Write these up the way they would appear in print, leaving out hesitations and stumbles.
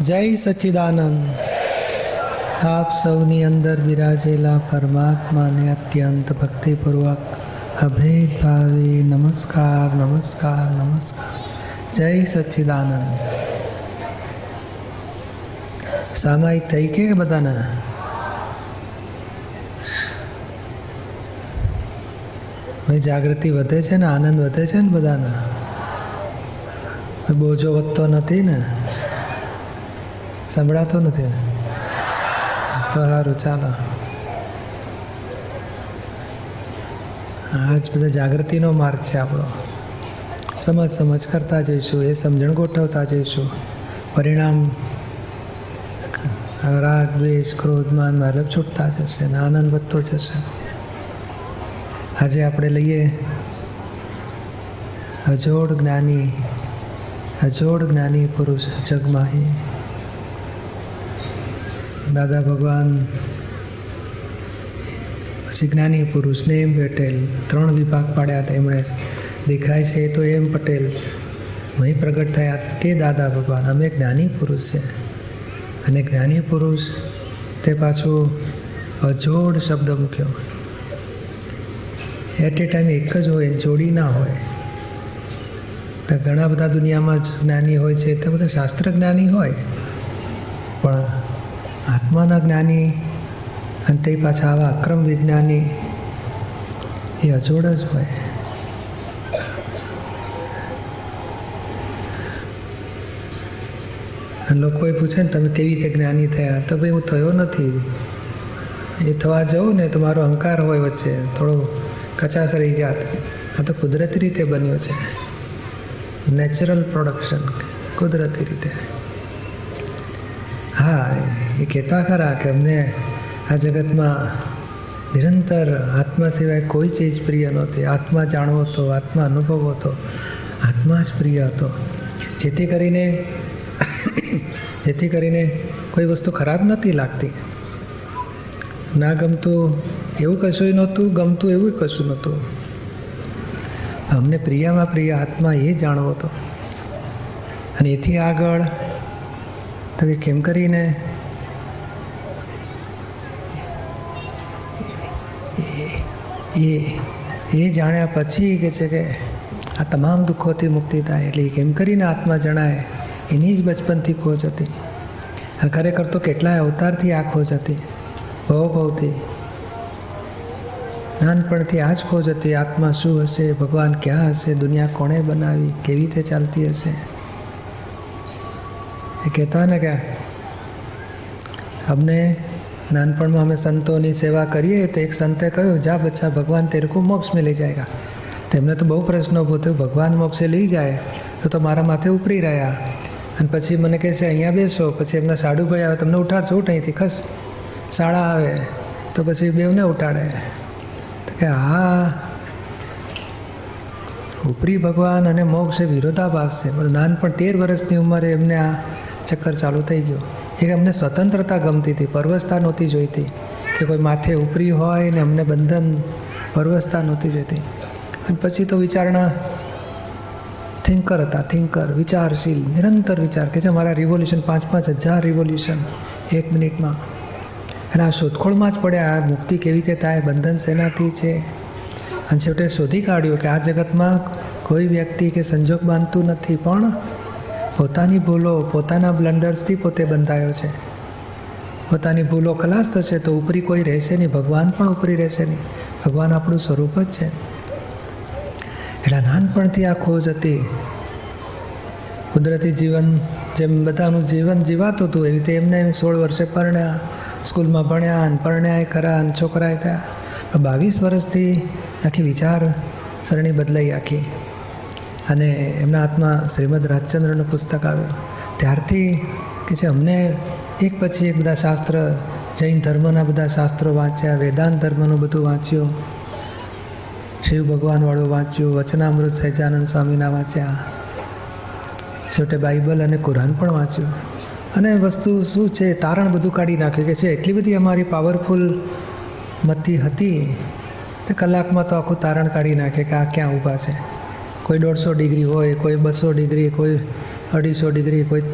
જય સચ્ચિદાનંદ. આપ સૌની અંદર બિરાજેલા પરમાત્માને અત્યંત ભક્તિપૂર્વક અભેદ ભાવે નમસ્કાર નમસ્કાર નમસ્કાર. જય સચ્ચિદાનંદ. સામાયિક થઈ કે બધાને? ભાઈ જાગૃતિ વધે છે ને, આનંદ વધે છે ને બધાને? બોજો વધતો નથી ને? સંભળાતો નથી તો સારું, ચાલો. આજ બધા જાગૃતિનો માર્ગ છે આપણો. સમજ કરતા જઈશું, એ સમજણ ગોઠવતા જઈશું. પરિણામ રાગ દ્વેષ ક્રોધ માન માલપ છૂટતા જશે ને આનંદ વધતો જશે. આજે આપણે લઈએ અજોડ જ્ઞાની પુરુષ જગમાહી દાદા ભગવાન. પછી જ્ઞાની પુરુષને એમ પટેલ 3 વિભાગ પાડ્યા હતા એમણે. દેખાય છે તો એમ પટેલ વહીં પ્રગટ થયા તે દાદા ભગવાન. અમે જ્ઞાની પુરુષ છે અને જ્ઞાની પુરુષ તે પાછું અજોડ શબ્દ મૂક્યો. એટ એ ટાઈમ એક જ હોય, જોડી ના હોય. તો ઘણા બધા દુનિયામાં જ જ્ઞાની હોય છે, તો બધા શાસ્ત્ર જ્ઞાની હોય, પણ આત્માના જ્ઞાની અને તે પાછા આવા અક્રમ વિજ્ઞાની એ અજોડ જ હોય. લોકોએ પૂછે ને તમે કેવી રીતે જ્ઞાની થયા? તો ભાઈ હું થયો નથી. એ થવા જાઉં ને તો મારો અહંકાર હોય વચ્ચે, થોડો કચાશ રહી જાત. આ તો કુદરતી રીતે બન્યો છે, નેચરલ પ્રોડક્શન, કુદરતી રીતે. હા, એ કહેતા ખરા કે અમને આ જગતમાં નિરંતર આત્મા સિવાય કોઈ ચીજ પ્રિય નહોતી. આત્મા જાણવો હતો, આત્મા અનુભવવો હતો, આત્મા જ પ્રિય હતો. જેથી કરીને કોઈ વસ્તુ ખરાબ નથી લાગતી. ના ગમતું એવું કશું નહોતું, ગમતું એવું કશું નહોતું. અમને પ્રિયમાં પ્રિય આત્મા એ જાણવો હતો. અને એથી આગળ તો કે કેમ કરીને એ જાણ્યા પછી કે છે કે આ તમામ દુઃખોથી મુક્તિ થાય. એટલે કેમ કરીને આત્મા જણાય, એની જ બચપનથી ખોજ હતી. અને ખરેખર તો કેટલાય અવતારથી આ ખોજ હતી, ભવથી. નાનપણથી આ જ ખોજ હતી. આત્મા શું હશે, ભગવાન ક્યાં હશે, દુનિયા કોણે બનાવી, કેવી રીતે ચાલતી હશે. એ કહેતા ને કે અમને નાનપણમાં અમે સંતોની સેવા કરીએ તો એક સંતે કહ્યું, જા બચ્ચા ભગવાન તેરે કો મોક્ષ में ले जाएगा. તેમને તો બહુ પ્રશ્નો ઊભો થયો, ભગવાન મોક્ષે લઈ જાય તો મારા માથે ઉપરી રહ્યા. અને પછી મને કહે છે અહીંયા બેસો. પછી એમના સાડુભાઈ આવે, તમને ઉઠાડશો, ઉઠ અહીંથી ખસ. શાળા આવે તો પછી બેવને ઉઠાડે. તો કે હા, ઉપરી ભગવાન અને મોક્ષ એ વિરોધાભાસ છે. પણ નાનપણ 13 વર્ષની ઉંમરે એમને આ ચક્કર ચાલુ થઈ ગયો. એક અમને સ્વતંત્રતા ગમતી હતી, પરવસતા નહોતી જોઈતી કે કોઈ માથે ઉપરી હોય ને અમને બંધન, પરવસતા નહોતી જોઈતી. અને પછી તો વિચારણા થિંકર હતા, વિચારશીલ, નિરંતર વિચાર કે છે મારા રિવોલ્યુશન 5,000 રિવોલ્યુશન 1 મિનિટમાં. અને આ શોધખોળમાં જ પડ્યા, આ મુક્તિ કેવી રીતે થાય, બંધન શેનાથી છે. અને છેવટે શોધી કાઢ્યું કે આ જગતમાં કોઈ વ્યક્તિ કે સંજોગ બાંધતું નથી, પણ પોતાની ભૂલો, પોતાના બ્લન્ડર્સથી પોતે બંધાયો છે. પોતાની ભૂલો ખલાસ થશે તો ઉપરી કોઈ રહેશે નહીં, ભગવાન પણ ઉપરી રહેશે નહીં. ભગવાન આપણું સ્વરૂપ જ છે. એટલે નાનપણથી આ ખોજ હતી. કુદરતી જીવન જેમ બધાનું જીવન જીવાતું હતું એવી રીતે એમને 16 વર્ષે પરણ્યા, સ્કૂલમાં ભણ્યા અને પરણ્યા ખરા અને છોકરાએ થયા. 22 વર્ષથી આખી વિચાર સરણી બદલાઈ આખી. અને એમના હાથમાં શ્રીમદ રાજચંદ્રનું પુસ્તક આવ્યું. ત્યારથી કે છે અમને એક પછી એક બધા શાસ્ત્ર, જૈન ધર્મના બધા શાસ્ત્રો વાંચ્યા, વેદાંત ધર્મનું બધું વાંચ્યું, શિવ ભગવાનવાળું વાંચ્યું, વચનામૃત સહજાનંદ સ્વામીના વાંચ્યા, છેવટે બાઇબલ અને કુરાન પણ વાંચ્યું. અને વસ્તુ શું છે, તારણ બધું કાઢી નાખ્યું કે છે એટલી બધી અમારી પાવરફુલ મતિ હતી તે કલાકમાં તો આખું તારણ કાઢી નાખે કે આ ક્યાં ઊભા છે. કોઈ 150 ડિગ્રી હોય, કોઈ 200 ડિગ્રી, કોઈ 250 ડિગ્રી, કોઈ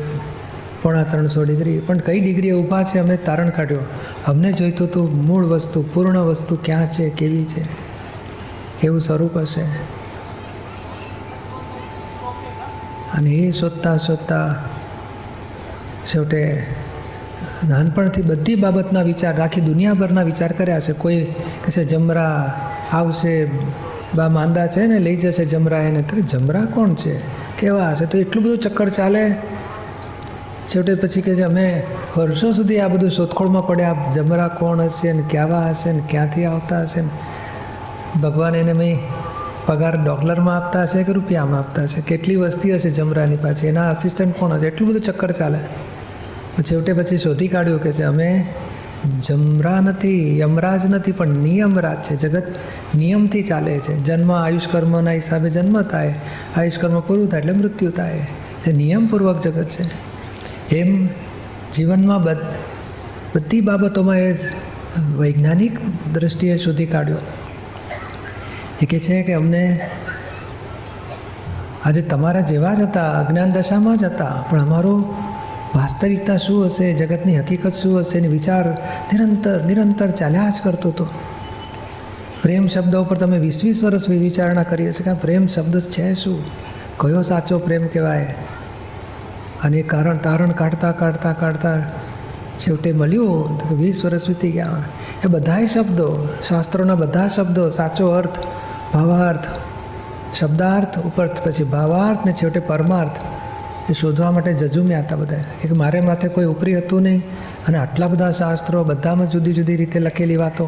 350 ડિગ્રી, પણ કઈ ડિગ્રીએ ઊભા છે અમે તારણ કાઢ્યો. અમને જોઈતું હતું મૂળ વસ્તુ, પૂર્ણ વસ્તુ ક્યાં છે, કેવી છે, કેવું સ્વરૂપ હશે. અને એ શોધતા શોધતા છેવટે નાનપણથી બધી બાબતના વિચાર, આખી દુનિયાભરના વિચાર કર્યા છે. કોઈ કહે છે જમરા આવશે, બા માંદા છે ને લઈ જશે જમરા એને. તો જમરા કોણ છે, કેવા હશે? તો એટલું બધું ચક્કર ચાલે. છેવટે પછી કહે છે અમે વર્ષો સુધી આ બધું શોધખોળમાં પડ્યા, જમરા કોણ હશે ને, કેવા હશે ને, ક્યાંથી આવતા હશે ને. ભગવાન એને મેં પગાર ડોલરમાં આપતા હશે કે રૂપિયામાં આપતા હશે, કેટલી વસ્તી હશે જમરાની પાછી, એના આસિસ્ટન્ટ કોણ હશે, એટલું બધું ચક્કર ચાલે. છેવટે પછી શોધી કાઢ્યું કે છે અમે જમરા નથી, યમરાજ નથી, પણ નિયમરાજ છે. જગત નિયમથી ચાલે છે. જન્મ આયુષ્કર્મના હિસાબે જન્મ થાય, આયુષ્કર્મ પૂરું થાય એટલે મૃત્યુ થાય. એ નિયમપૂર્વક જગત છે. એમ જીવનમાં બધી બાબતોમાં એ વૈજ્ઞાનિક દૃષ્ટિએ શોધી કાઢ્યો. એ કહે છે કે અમને આજે તમારા જેવા જ હતા, અજ્ઞાન દશામાં જ હતા, પણ અમારું વાસ્તવિકતા શું હશે, જગતની હકીકત શું હશે એની વિચાર નિરંતર ચાલ્યા જ કરતો હતો. પ્રેમ શબ્દ ઉપર તમે 20-20 વર્ષ વિચારણા કરીએ છીએ કે પ્રેમ શબ્દ છે શું, કયો સાચો પ્રેમ કહેવાય. અને એ તારણ કાઢતા છેવટે મળ્યું તો 20 વર્ષ વીતી ગયા. એ બધાય શબ્દો, શાસ્ત્રોના બધા શબ્દો, સાચો અર્થ, ભાવાર્થ, શબ્દાર્થ ઉપર પછી ભાવાર્થ ને છેવટે પરમાર્થ, એ શોધવા માટે જજુમ્યા હતા બધા. એક મારે માથે કોઈ ઉપરી હતું નહીં, અને આટલા બધા શાસ્ત્રો, બધામાં જુદી જુદી રીતે લખેલી વાતો,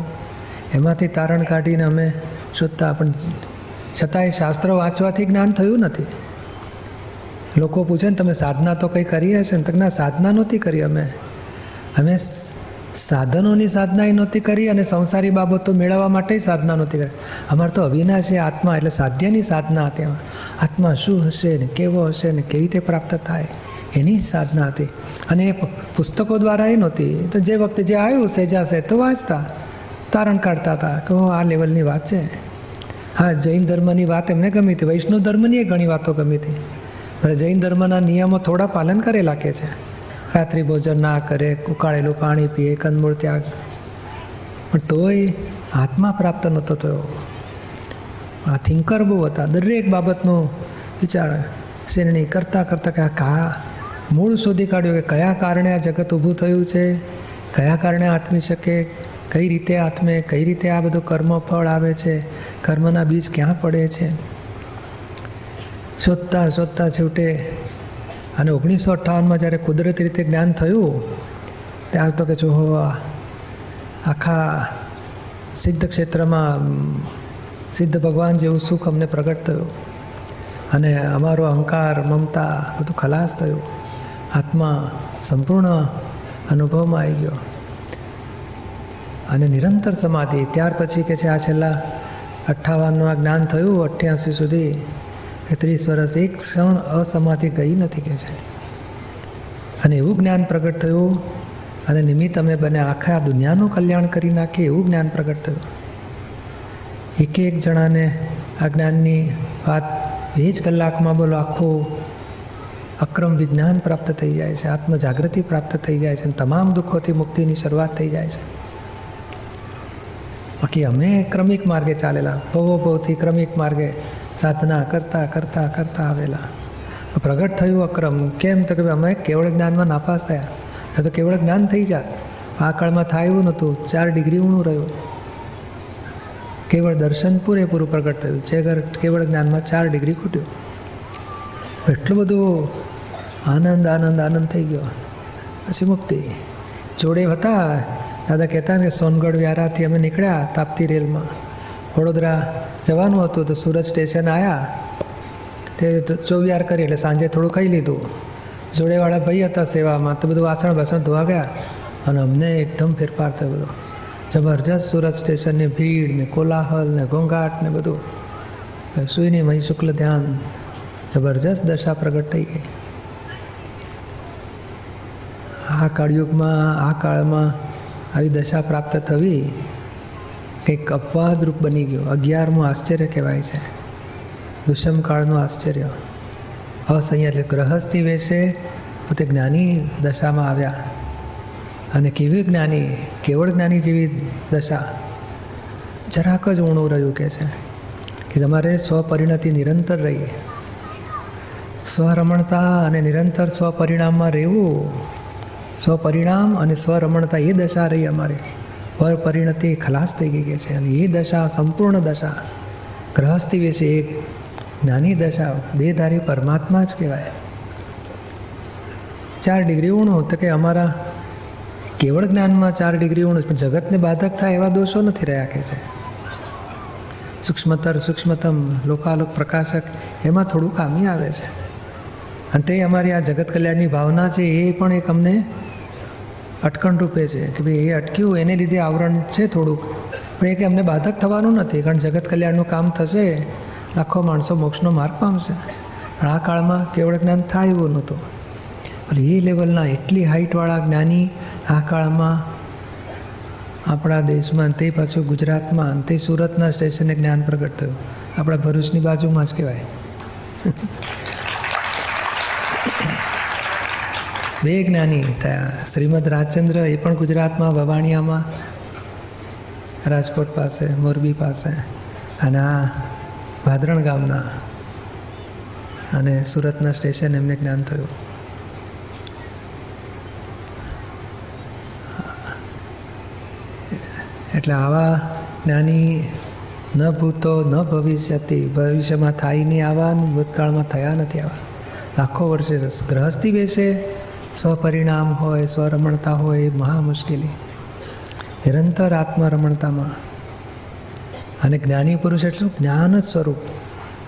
એમાંથી તારણ કાઢીને અમે શોધતા. પણ છતાંય શાસ્ત્રો વાંચવાથી જ્ઞાન થયું નથી. લોકો પૂછે ને તમે સાધના તો કંઈ કરી હશે ને? તો ના, સાધના નહોતી કરી. અમે સાધનોની સાધના એ નહોતી કરી, અને સંસારી બાબતો મેળવવા માટે સાધના નહોતી કરી. અમારે તો અવિનાશી આત્મા એટલે સાધ્યની સાધના હતી. આત્મા શું હશે ને, કેવો હશે ને, કેવી રીતે પ્રાપ્ત થાય, એની જ સાધના હતી. અને એ પુસ્તકો દ્વારા એ નહોતી. તો જે વખતે જે આવ્યું સેજાશે તો વાંચતા, તારણ કાઢતા હતા કે આ લેવલની વાત છે. હા, જૈન ધર્મની વાત એમને ગમી હતી, વૈષ્ણવ ધર્મની ઘણી વાતો ગમી હતી. જૈન ધર્મના નિયમો થોડા પાલન કરેલા કે છે. રાત્રિ ભોજન ના કરે, ઉકાળેલું પાણી પીએ, કંદમૂળ ત્યાગ, પણ તોય આત્મા પ્રાપ્ત નહોતો થયો. આ થિંકર બહુ હતા. દરેક બાબતનો વિચાર શ્રેણી કરતાં કે આ મૂળ શોધી કાઢ્યું કે કયા કારણે આ જગત ઊભું થયું છે, કયા કારણે આત્મી શકે, કઈ રીતે આત્મે, કઈ રીતે આ બધું કર્મ ફળ આવે છે, કર્મના બીજ ક્યાં પડે છે. શોધતા છેવટે અને 1958માં જ્યારે કુદરતી રીતે જ્ઞાન થયું, ત્યારે તો કે જો આખા સિદ્ધ ક્ષેત્રમાં સિદ્ધ ભગવાન જેવું સુખ અમને પ્રગટ થયું, અને અમારો અહંકાર, મમતા બધું ખલાસ થયું. આત્મા સંપૂર્ણ અનુભવમાં આવી ગયો, અને નિરંતર સમાધિ. ત્યાર પછી કે છે આ છેલ્લા 58માં જ્ઞાન થયું, 88 સુધી 30 વર્ષ એક ક્ષણ અસમાધિ ગઈ નથી કે છે. અને એવું જ્ઞાન પ્રગટ થયું, અને નિમિત્ત અમે બને આખા દુનિયાનું કલ્યાણ કરી નાખીએ એવું જ્ઞાન પ્રગટ થયું. એક જણાને આ જ્ઞાનની વાત 2 જ કલાકમાં બોલો આખું અક્રમ વિજ્ઞાન પ્રાપ્ત થઈ જાય છે, આત્મજાગૃતિ પ્રાપ્ત થઈ જાય છે, અને તમામ દુઃખોથી મુક્તિની શરૂઆત થઈ જાય છે. બાકી અમે ક્રમિક માર્ગે ચાલેલા, ભવોભવથી ક્રમિક માર્ગે સાધના કરતા આવેલા. પ્રગટ થયું અક્રમ. કેમ? તો કે અમે કેવળ જ્ઞાનમાં નાપાસ થયા. તો કેવળ જ્ઞાન થઈ જાત. આ કાળમાં થાય એવું નહોતું, 4 ડિગ્રી ઊણું રહ્યું. કેવળ દર્શન પૂરેપૂરું પ્રગટ થયું છે, કેવળ જ્ઞાનમાં 4 ડિગ્રી ખૂટ્યું. એટલું બધું આનંદ થઈ ગયો. પછી મુક્તિ. જોડે હતા દાદા કહેતા ને, સોનગઢ વ્યારાથી અમે નીકળ્યા તાપ્તી રેલમાં, વડોદરા જવાનું હતું. તો સુરત સ્ટેશન આવ્યા, તે ચોવિયાર કરી એટલે સાંજે થોડું ખાઈ લીધું. જોડેવાળા ભાઈ હતા સેવામાં, તો બધું વાસણ ધોવા ગયા, અને અમને એકદમ ફેરફાર થયો બધો. જબરજસ્ત સુરત સ્ટેશનની ભીડ ને કોલાહલ ને ઘોંઘાટ ને બધું, સુઈની મહી શુક્લ ધ્યાન, જબરજસ્ત દશા પ્રગટ થઈ ગઈ. આ કળયુગમાં, આ કાળમાં આવી દશા પ્રાપ્ત થવી કંઈક અપવાદરૂપ બની ગયો. 11મું આશ્ચર્ય કહેવાય છે, દુષ્મકાળનું આશ્ચર્ય. અસંયત એટલે ગ્રહસ્થી વેશે પોતે જ્ઞાની દશામાં આવ્યા, અને કેવી જ્ઞાની, કેવળ જ્ઞાની જેવી દશા જરાક જ ઊણું રહ્યું કે છે કે તમારે સ્વપરિણતિ નિરંતર રહી, સ્વરમણતા અને નિરંતર સ્વપરિણામમાં રહેવું. સ્વપરિણામ અને સ્વરમણતા એ દશા રહી અમારે. પરપરિણતિ ખલાસ થઈ ગઈ કે છે, અને એ દશા સંપૂર્ણ દશા ગ્રહસ્થી વિશે એક જ્ઞાની દશા દેહધારી પરમાત્મા જ કહેવાય. 4 ડિગ્રી ઊણું તો કે અમારા કેવળ જ્ઞાનમાં 4 ડિગ્રી ઊણું, પણ જગતને બાધક થાય એવા દોષો નથી રહ્યા કે છે. સૂક્ષ્મતર સૂક્ષ્મતમ લોકાલોક પ્રકાશક એમાં થોડું ખામી આવે છે, અને તે અમારી આ જગત કલ્યાણની ભાવના છે એ પણ એક અમને અટકણ રૂપે છે કે ભાઈ એ અટક્યું એને લીધે આવરણ છે થોડુંક, પણ એ કે અમને બાધક થવાનું નથી, કારણ જગત કલ્યાણનું કામ થશે, લાખો માણસો મોક્ષનો માર્ગ પામશે. પણ આ કાળમાં કેવળ જ્ઞાન થાય એવું નહોતું. એટલે એ લેવલના એટલી હાઇટવાળા જ્ઞાની આ કાળમાં આપણા દેશમાં, તે પાછું ગુજરાતમાં, તે સુરતના સ્ટેશને જ્ઞાન પ્રગટ થયું. આપણા ભરૂચની બાજુમાં જ કહેવાય. 2 જ્ઞાની થયા. શ્રીમદ રાજચંદ્ર એ પણ ગુજરાતમાં, વવાણિયામાં, રાજકોટ પાસે, મોરબી પાસે, અને આ ભાદરણ ગામના, અને સુરતના સ્ટેશન એમને જ્ઞાન થયું. એટલે આવા જ્ઞાની ન ભૂતો ન ભવિષ્યતિ, ભવિષ્યમાં થાય નહીં આવા, ભૂતકાળમાં થયા નથી આવા. લાખો વર્ષે ગ્રહસ્થી બેસે, સ્વપરિણામ હોય, સ્વરમણતા હોય, એ મહા મુશ્કેલી. નિરંતર આત્મરમણતામાં. અને જ્ઞાની પુરુષ એટલું જ્ઞાન જ સ્વરૂપ,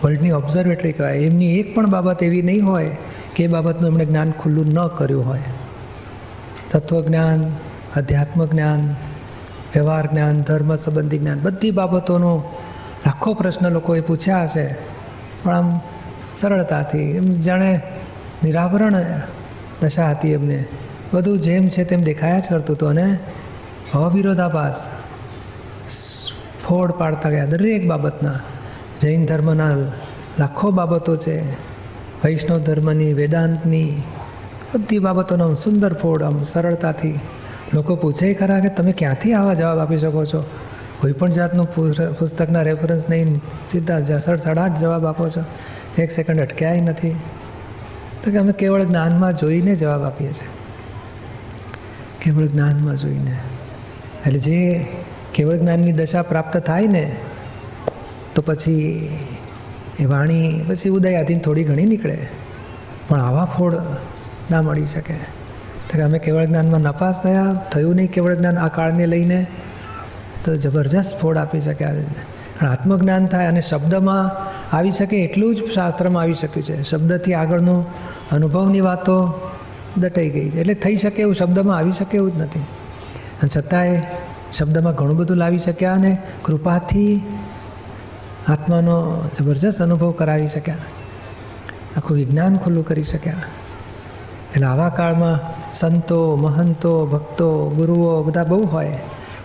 વર્લ્ડની ઓબ્ઝર્વેટરી કહેવાય. એમની એક પણ બાબત એવી નહીં હોય કે એ બાબતનું એમણે જ્ઞાન ખુલ્લું ન કર્યું હોય. તત્વજ્ઞાન, અધ્યાત્મ જ્ઞાન, વ્યવહાર જ્ઞાન, ધર્મ સંબંધી જ્ઞાન, બધી બાબતોનો લાખો પ્રશ્ન લોકોએ પૂછ્યા હશે, પણ આમ સરળતાથી, એમ જાણે નિરાવરણ દશા હતી એમને. બધું જેમ છે તેમ દેખાયા જ કરતું હતું, અને અવિરોધાભાસ ફોડ પાડતા ગયા દરેક બાબતના. જૈન ધર્મના લાખો બાબતો છે, વૈષ્ણવ ધર્મની, વેદાંતની, બધી બાબતોનો સુંદર ફોડ આમ સરળતાથી. લોકો પૂછે ખરા કે તમે ક્યાંથી આવા જવાબ આપી શકો છો, કોઈ પણ જાતનું પુસ્તકના રેફરન્સ નહીં, સીધા સડસડાટ જવાબ આપો છો, 1 સેકન્ડ અટક્યાય નથી. તો કે અમે કેવળ જ્ઞાનમાં જોઈને જવાબ આપીએ છીએ, કેવળ જ્ઞાનમાં જોઈને. એટલે જે કેવળ જ્ઞાનની દશા પ્રાપ્ત થાય ને, તો પછી એ વાણી પછી ઉદયાથી થોડી ઘણી નીકળે, પણ આવા ફોડ ના મળી શકે. તો કે અમે કેવળ જ્ઞાનમાં નપાસ થયું નહીં કેવળ જ્ઞાન આ કાળને લઈને, તો જબરજસ્ત ફોડ આપી શક્યા. આત્મજ્ઞાન થાય અને શબ્દમાં આવી શકે એટલું જ શાસ્ત્રમાં આવી શક્યું છે. શબ્દથી આગળનું અનુભવની વાતો દટાઈ ગઈ છે, એટલે થઈ શકે એવું શબ્દમાં આવી શકે એવું જ નથી. અને છતાંય શબ્દમાં ઘણું બધું લાવી શક્યા, અને કૃપાથી આત્માનો જબરજસ્ત અનુભવ કરાવી શક્યા, આખું વિજ્ઞાન ખુલ્લું કરી શક્યા. એટલે આવા કાળમાં સંતો, મહંતો, ભક્તો, ગુરુઓ બધા બહુ હોય,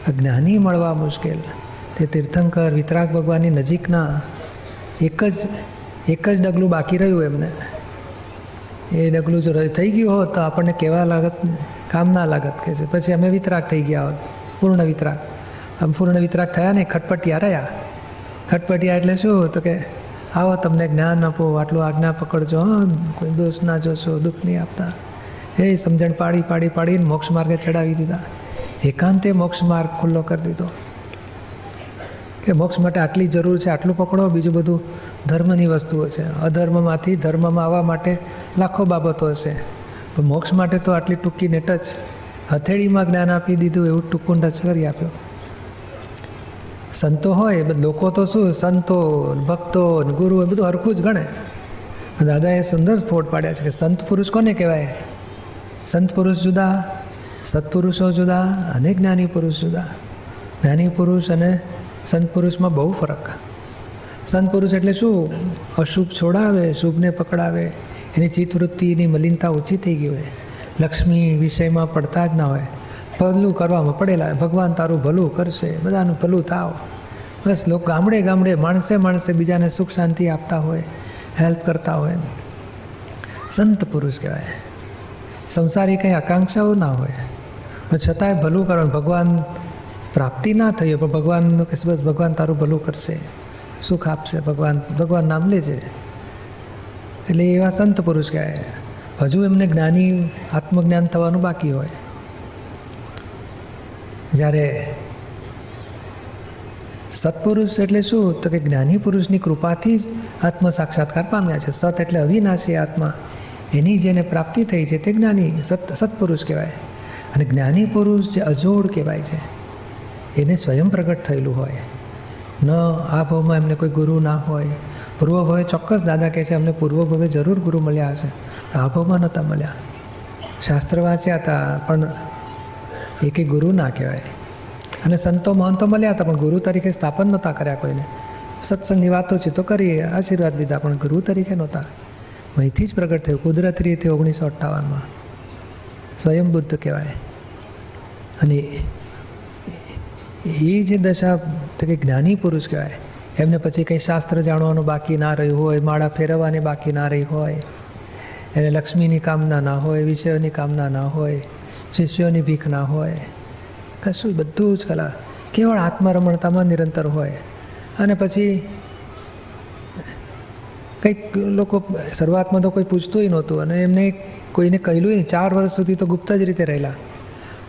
જ્ઞાની મળવા મુશ્કેલ. તે તીર્થંકર વિતરાગ ભગવાનની નજીકના એક જ ડગલું બાકી રહ્યું એમને. એ ડગલું જો થઈ ગયું હોત તો આપણને કહેવા લાગત, કામ ના લાગત કે છે. પછી અમે વિતરાગ થઈ ગયા હોત, પૂર્ણ વિતરાગ. આમ પૂર્ણ વિતરાગ થયા ને, ખટપટિયા રહ્યા. ખટપટિયા એટલે શું? તો કે આવો તમને જ્ઞાન આપો, આટલું આજ્ઞા પકડજો, હા, કોઈ દોષ ના જોશો, દુઃખ નહીં આપતા. એ સમજણ પાડીને મોક્ષ માર્ગે ચડાવી દીધા. એકાંતે મોક્ષ માર્ગ ખુલ્લો કરી દીધો કે મોક્ષ માટે આટલી જરૂર છે, આટલું પકડો, બીજું બધું ધર્મની વસ્તુઓ છે. અધર્મમાંથી ધર્મમાં આવવા માટે લાખો બાબતો હશે, પણ મોક્ષ માટે તો આટલી ટૂંકી ને ટચ હથેળીમાં જ્ઞાન આપી દીધું, એવું ટૂંકું ટચ કરી આપ્યો. સંતો હોય, લોકો તો શું, સંતો, ભક્તો, ગુરુ એ બધું હરખું જ ગણે. દાદાએ સુંદર ફોડ પાડ્યા છે કે સંત પુરુષ કોને કહેવાય? સંત પુરુષ જુદા, સત્પુરુષો જુદા, અને જ્ઞાની પુરુષ જુદા. જ્ઞાની પુરુષ અને સંત પુરુષમાં બહુ ફરક. સંત પુરુષ એટલે શું? અશુભ છોડાવે, શુભને પકડાવે, એની ચિત્તવૃત્તિની મલિનતા ઓછી થઈ ગઈ હોય, લક્ષ્મી વિષયમાં પડતા જ ના હોય, ભલું કરવામાં પડેલા, ભગવાન તારું ભલું કરશે, બધાનું ભલું થાવ, બસ. લોકો ગામડે માણસે બીજાને સુખ શાંતિ આપતા હોય, હેલ્પ કરતા હોય, સંત પુરુષ કહેવાય. સંસારી કંઈ આકાંક્ષાઓ ના હોય, પણ છતાંય ભલું કરવાનું. ભગવાન પ્રાપ્તિ ના થઈ હોય પણ ભગવાનનું કે બસ ભગવાન તારું ભલું કરશે, સુખ આપશે, ભગવાન નામ લેજે. એટલે એવા સંત પુરુષ કહેવાય. હજુ એમને જ્ઞાની આત્મજ્ઞાન થવાનું બાકી હોય. જ્યારે સત્પુરુષ એટલે શું? તો કે જ્ઞાની પુરુષની કૃપાથી જ આત્મ સાક્ષાત્કાર પામ્યા છે. સત એટલે અવિનાશી આત્મા, એની જેને પ્રાપ્તિ થઈ છે તે જ્ઞાની સત્પુરુષ કહેવાય. અને જ્ઞાની પુરુષ જે અજોડ કહેવાય છે, એને સ્વયં પ્રગટ થયેલું હોય. ન આ ભાવમાં એમને કોઈ ગુરુ ના હોય. પૂર્વ ભવે ચોક્કસ દાદા કહે છે અમને પૂર્વ ભવે જરૂર ગુરુ મળ્યા હશે, આ ભાવમાં નહોતા મળ્યા. શાસ્ત્ર વાંચ્યા હતા પણ એ કંઈ ગુરુ ના કહેવાય. અને સંતો મહંતો મળ્યા હતા પણ ગુરુ તરીકે સ્થાપન નહોતા કર્યા કોઈને. સત્સંગની વાતો છે તો કરીએ, આશીર્વાદ લીધા, પણ ગુરુ તરીકે નહોતા. અહીંથી જ પ્રગટ થયું કુદરતી રીતે 1958માં. સ્વયં બુદ્ધ કહેવાય. અને એ જે દશા તો કે જ્ઞાની પુરુષ કહેવાય. એમને પછી કંઈ શાસ્ત્ર જાણવાનું બાકી ના રહ્યું હોય, માળા ફેરવવાની બાકી ના રહી હોય, એને લક્ષ્મીની કામના ના હોય, વિષયોની કામના ના હોય, શિષ્યોની ભીખ ના હોય, કશું બધું જ કલા કેવળ આત્મરમણતામાં નિરંતર હોય. અને પછી કંઈક લોકો શરૂઆતમાં તો કોઈ પૂછતું નહોતું અને એમને કોઈને કહેલું નહીં. 4 વર્ષ સુધી તો ગુપ્ત જ રીતે રહેલા.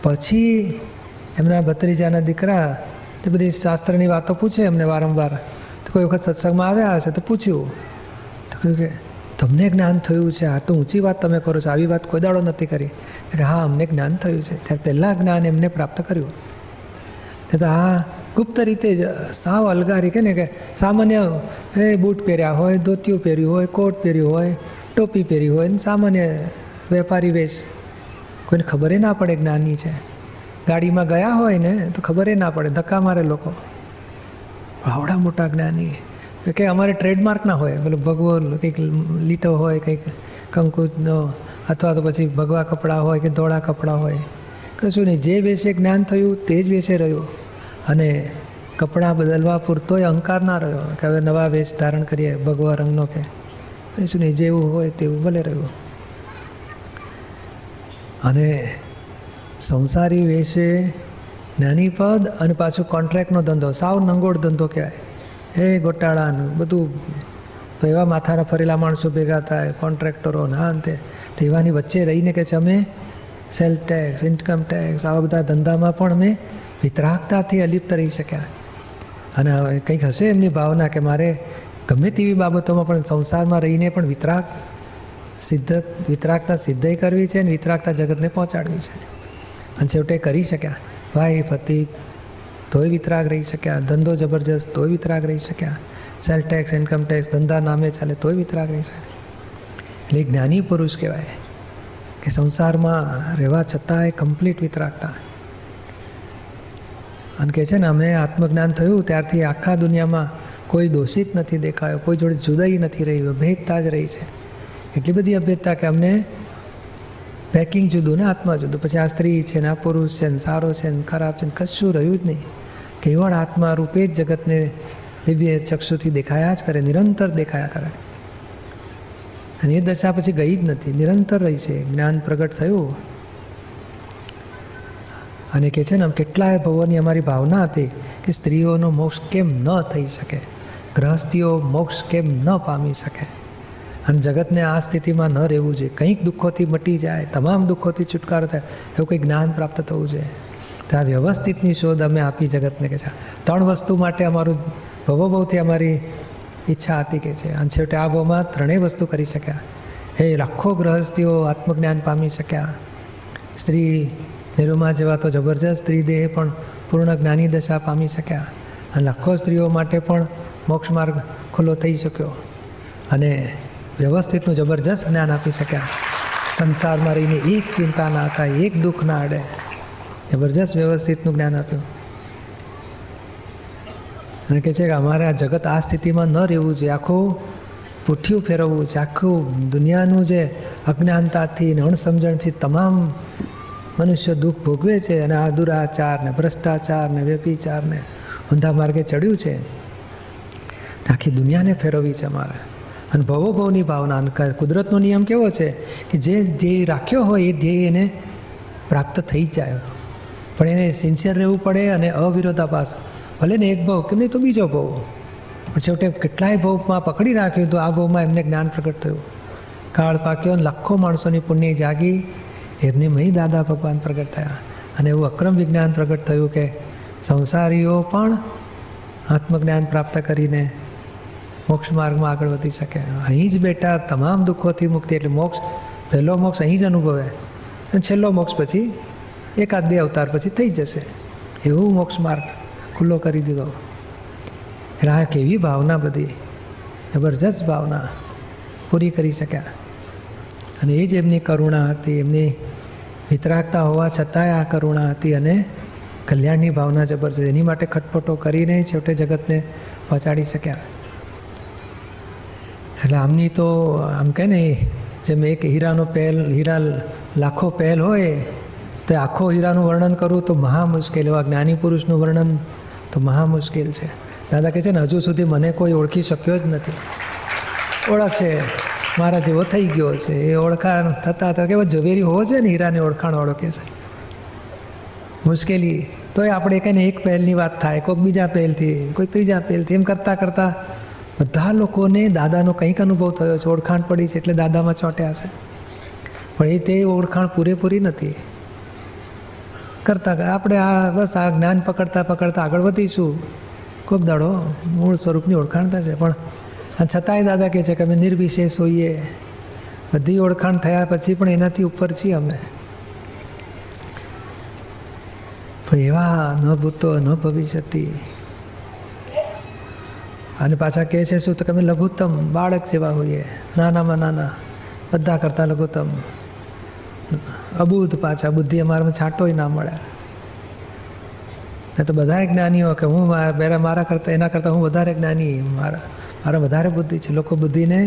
પછી એમના ભત્રીજાના દીકરા તે બધી શાસ્ત્રની વાતો પૂછે એમને વારંવાર. તો કોઈ વખત સત્સંગમાં આવ્યા હશે તો પૂછ્યું, તો કહ્યું કે તમને જ્ઞાન થયું છે, આ તો ઊંચી વાત તમે કરો છો, આવી વાત કોઈ દાડો નથી કરી. કે હા અમને જ્ઞાન થયું છે. ત્યારે પહેલાં જ્ઞાન એમને પ્રાપ્ત કર્યું. તો હા ગુપ્ત રીતે જ સાવ અલગારી કે ને કે સામાન્ય બૂટ પહેર્યા હોય, ધોતિયું પહેર્યું હોય, કોટ પહેર્યું હોય, ટોપી પહેરી હોય, સામાન્ય વેપારી વેશ, કોઈને ખબર ના પડે જ્ઞાની છે. ગાડીમાં ગયા હોય ને તો ખબર ના પડે, ધક્કા મારે લોકો. આવડા મોટા જ્ઞાની કે અમારે ટ્રેડમાર્ક ના હોય, પેલું ભગવો કંઈક લીટો હોય, કંઈક કંકુનો, અથવા તો પછી ભગવા કપડાં હોય કે ધોળા કપડાં હોય, કશું નહીં. જે વેશે જ્ઞાન થયું તે જ વેશે રહ્યું. અને કપડાં બદલવા પૂરતોય અહંકાર ના રહ્યો કે હવે નવા વેશ ધારણ કરીએ ભગવા રંગનો, કે કશું નહીં, જેવું હોય તેવું ભલે રહ્યું. અને સંસારી વેશે જ્ઞાની પદ અને પાછું કોન્ટ્રાક્ટનો ધંધો, સાવ નંગોળ ધંધો કહેવાય. એ ગોટાળાનું બધું એવા માથાના ફરેલા માણસો ભેગા થાય, કોન્ટ્રાક્ટરો ના અંતે. તો એવાની વચ્ચે રહીને કે છે અમે સેલ ટેક્સ, ઇન્કમ ટેક્સ, આવા બધા ધંધામાં પણ અમે વિતરાગતાથી અલિપ્ત રહી શક્યા. અને કંઈક હશે એમની ભાવના કે મારે ગમે તેવી બાબતોમાં પણ સંસારમાં રહીને પણ વિતરાગતા સિદ્ધ કરવી છે અને વિતરાગતા જગતને પહોંચાડવી છે. અને છેવટે કરી શક્યા. વાઈફ હતી તોય વિતરાગ રહી શક્યા, ધંધો જબરજસ્ત તોય વિતરાગ રહી શક્યા, સેલ ટેક્સ, ઇન્કમ ટેક્સ ધંધા નામે ચાલે તોય વિતરાગ રહી શકે. એટલે જ્ઞાની પુરુષ કહેવાય કે સંસારમાં રહેવા છતાંય કમ્પ્લીટ વિતરાગતા. અને કહે છે ને અમે આત્મજ્ઞાન થયું ત્યારથી આખા દુનિયામાં કોઈ દોષિત નથી દેખાયો, કોઈ જોડે જુદાઈ નથી રહી, અભેદતા જ રહી છે. એટલી બધી અભેદતા કે અમને પેકિંગ જુદું ને આત્મા જુદું. પછી આ સ્ત્રી છે ને આ પુરુષ છે ને સારો છે ને ખરાબ છે ને કશું રહ્યું જ નહીં. કેવળ આત્મા રૂપે જ જગતને દિવ્ય ચક્ષુથી દેખાયા જ કરે, નિરંતર દેખાયા કરે. અને એ દશા પછી ગઈ જ નથી, નિરંતર રહી છે. જ્ઞાન પ્રગટ થયું. અને કહે છે ને આમ કેટલાય ભવોની અમારી ભાવના હતી કે સ્ત્રીઓનો મોક્ષ કેમ ન થઈ શકે, ગૃહસ્થીઓ મોક્ષ કેમ ન પામી શકે. અને જગતને આ સ્થિતિમાં ન રહેવું જોઈએ, કંઈક દુઃખોથી મટી જાય, તમામ દુઃખોથી છુટકારો થાય, એવું કંઈક જ્ઞાન પ્રાપ્ત થવું જોઈએ. તો આ વ્યવસ્થિતની શોધ અમે આપી જગતને. કે છે 3 વસ્તુ માટે અમારું ભવોભવથી અમારી ઈચ્છા હતી કે છે. અને છેવટે આ ભાવમાં 3 વસ્તુ કરી શક્યા. એ લાખો ગૃહસ્થીઓ આત્મજ્ઞાન પામી શક્યા. સ્ત્રી નિરૂમા જેવા તો જબરજસ્ત સ્ત્રી દેહ પણ પૂર્ણ જ્ઞાની દશા પામી શક્યા. અને લાખો સ્ત્રીઓ માટે પણ મોક્ષ માર્ગ ખુલ્લો થઈ શક્યો. અને વ્યવસ્થિતનું જબરજસ્ત જ્ઞાન આપી શક્યા. સંસારમાં રહીને એક ચિંતા ના થાય, એક દુઃખ ના અડે, જબરજસ્ત વ્યવસ્થિતનું જ્ઞાન આપ્યું. અને કહે છે કે અમારે આ જગત આ સ્થિતિમાં ન રહેવું જોઈએ, આખું પુઠ્ઠિયું ફેરવવું છે. આખું દુનિયાનું જે અજ્ઞાનતાથી ને અણસમજણથી તમામ મનુષ્ય દુઃખ ભોગવે છે, અને આ દુરાચાર ને ભ્રષ્ટાચાર ને વ્યભિચાર ને ઊંધા માર્ગે ચડ્યું છે, આખી દુનિયાને ફેરવવી છે અમારે. અને ભવોભવની ભાવના. અને કુદરતનો નિયમ કેવો છે કે જે ધ્યેય રાખ્યો હોય એ ધ્યેય એને પ્રાપ્ત થઈ જ જાય, પણ એને સિન્સિયર રહેવું પડે અને અવિરોધાભાસ. ભલે ને એક ભાવ કેમ નહીં તો બીજો ભાવ, પણ છેવટે કેટલાય ભાવમાં પકડી રાખ્યું તો આ ભાવમાં એમને જ્ઞાન પ્રગટ થયું. કાળ પાક્યો અને લાખો માણસોની પુણ્ય જાગી, એમની મહી દાદા ભગવાન પ્રગટ થયા. અને એવું અક્રમ વિજ્ઞાન પ્રગટ થયું કે સંસારીઓ પણ આત્મજ્ઞાન પ્રાપ્ત કરીને મોક્ષ માર્ગમાં આગળ વધી શકે. અહીં જ બેટા તમામ દુઃખોથી મુક્તિ, એટલે મોક્ષ, પહેલો મોક્ષ અહીં જ અનુભવે અને છેલ્લો મોક્ષ પછી 1-2 અવતાર પછી થઈ જશે. એવું મોક્ષ માર્ગ ખુલ્લો કરી દીધો. એટલે આ કેવી ભાવના, બધી જબરજસ્ત ભાવના પૂરી કરી શક્યા. અને એ જ એમની કરુણા હતી, એમની વિતરાગતા હોવા છતાંય આ કરુણા હતી અને કલ્યાણની ભાવના જબરજસ્ત. એની માટે ખટપટો કરીને છેવટે જગતને પહોંચાડી શક્યા. એટલે આમની તો આમ કહે ને, જેમ એક હીરાનો પહેલ, હીરા લાખો પહેલ હોય તો આખો હીરાનું વર્ણન કરવું તો મહા મુશ્કેલ. એવા જ્ઞાની પુરુષનું વર્ણન તો મહા મુશ્કેલ છે. દાદા કહે છે ને, હજુ સુધી મને કોઈ ઓળખી શક્યો જ નથી. ઓળખશે, મારા જેવો થઈ ગયો છે. એ ઓળખાણ થતાં થતાં કેવો ઝવેરી હોવો જોઈએ ને, હીરાની ઓળખાણ ઓળખે છે. મુશ્કેલી તોય આપણે કંઈ ને એક પહેલની વાત થાય, કોઈક બીજા પહેલથી, કોઈ ત્રીજા પહેલથી, એમ કરતાં કરતાં બધા લોકોને દાદાનો કંઈક અનુભવ થયો છે, ઓળખાણ પડી છે, એટલે દાદામાં ચોંટ્યા છે. પણ એ તે ઓળખાણ પૂરેપૂરી નથી કરતા. આપણે આ બસ આ જ્ઞાન પકડતા પકડતા આગળ વધીશું, કોઈક દાડો મૂળ સ્વરૂપની ઓળખાણ થશે. પણ છતાંય દાદા કહે છે કે અમે નિર્વિશેષ હોઈએ. બધી ઓળખાણ થયા પછી પણ એનાથી ઉપર છીએ અમે. પણ એવા ન ભૂતો ન ભવિષ્યતિ. અને પાછા કહે છે શું, તો કે અમે લઘુત્તમ બાળક જેવા હોઈએ, નાનામાં નાના, બધા કરતાં લઘુત્તમ, અબુધ. પાછા બુદ્ધિ અમારામાં છાંટોય ના મળે. ને તો બધા જ્ઞાનીઓ કે હું મારા કરતાં, એના કરતાં હું વધારે જ્ઞાની, મારા વધારે બુદ્ધિ છે. લોકો બુદ્ધિને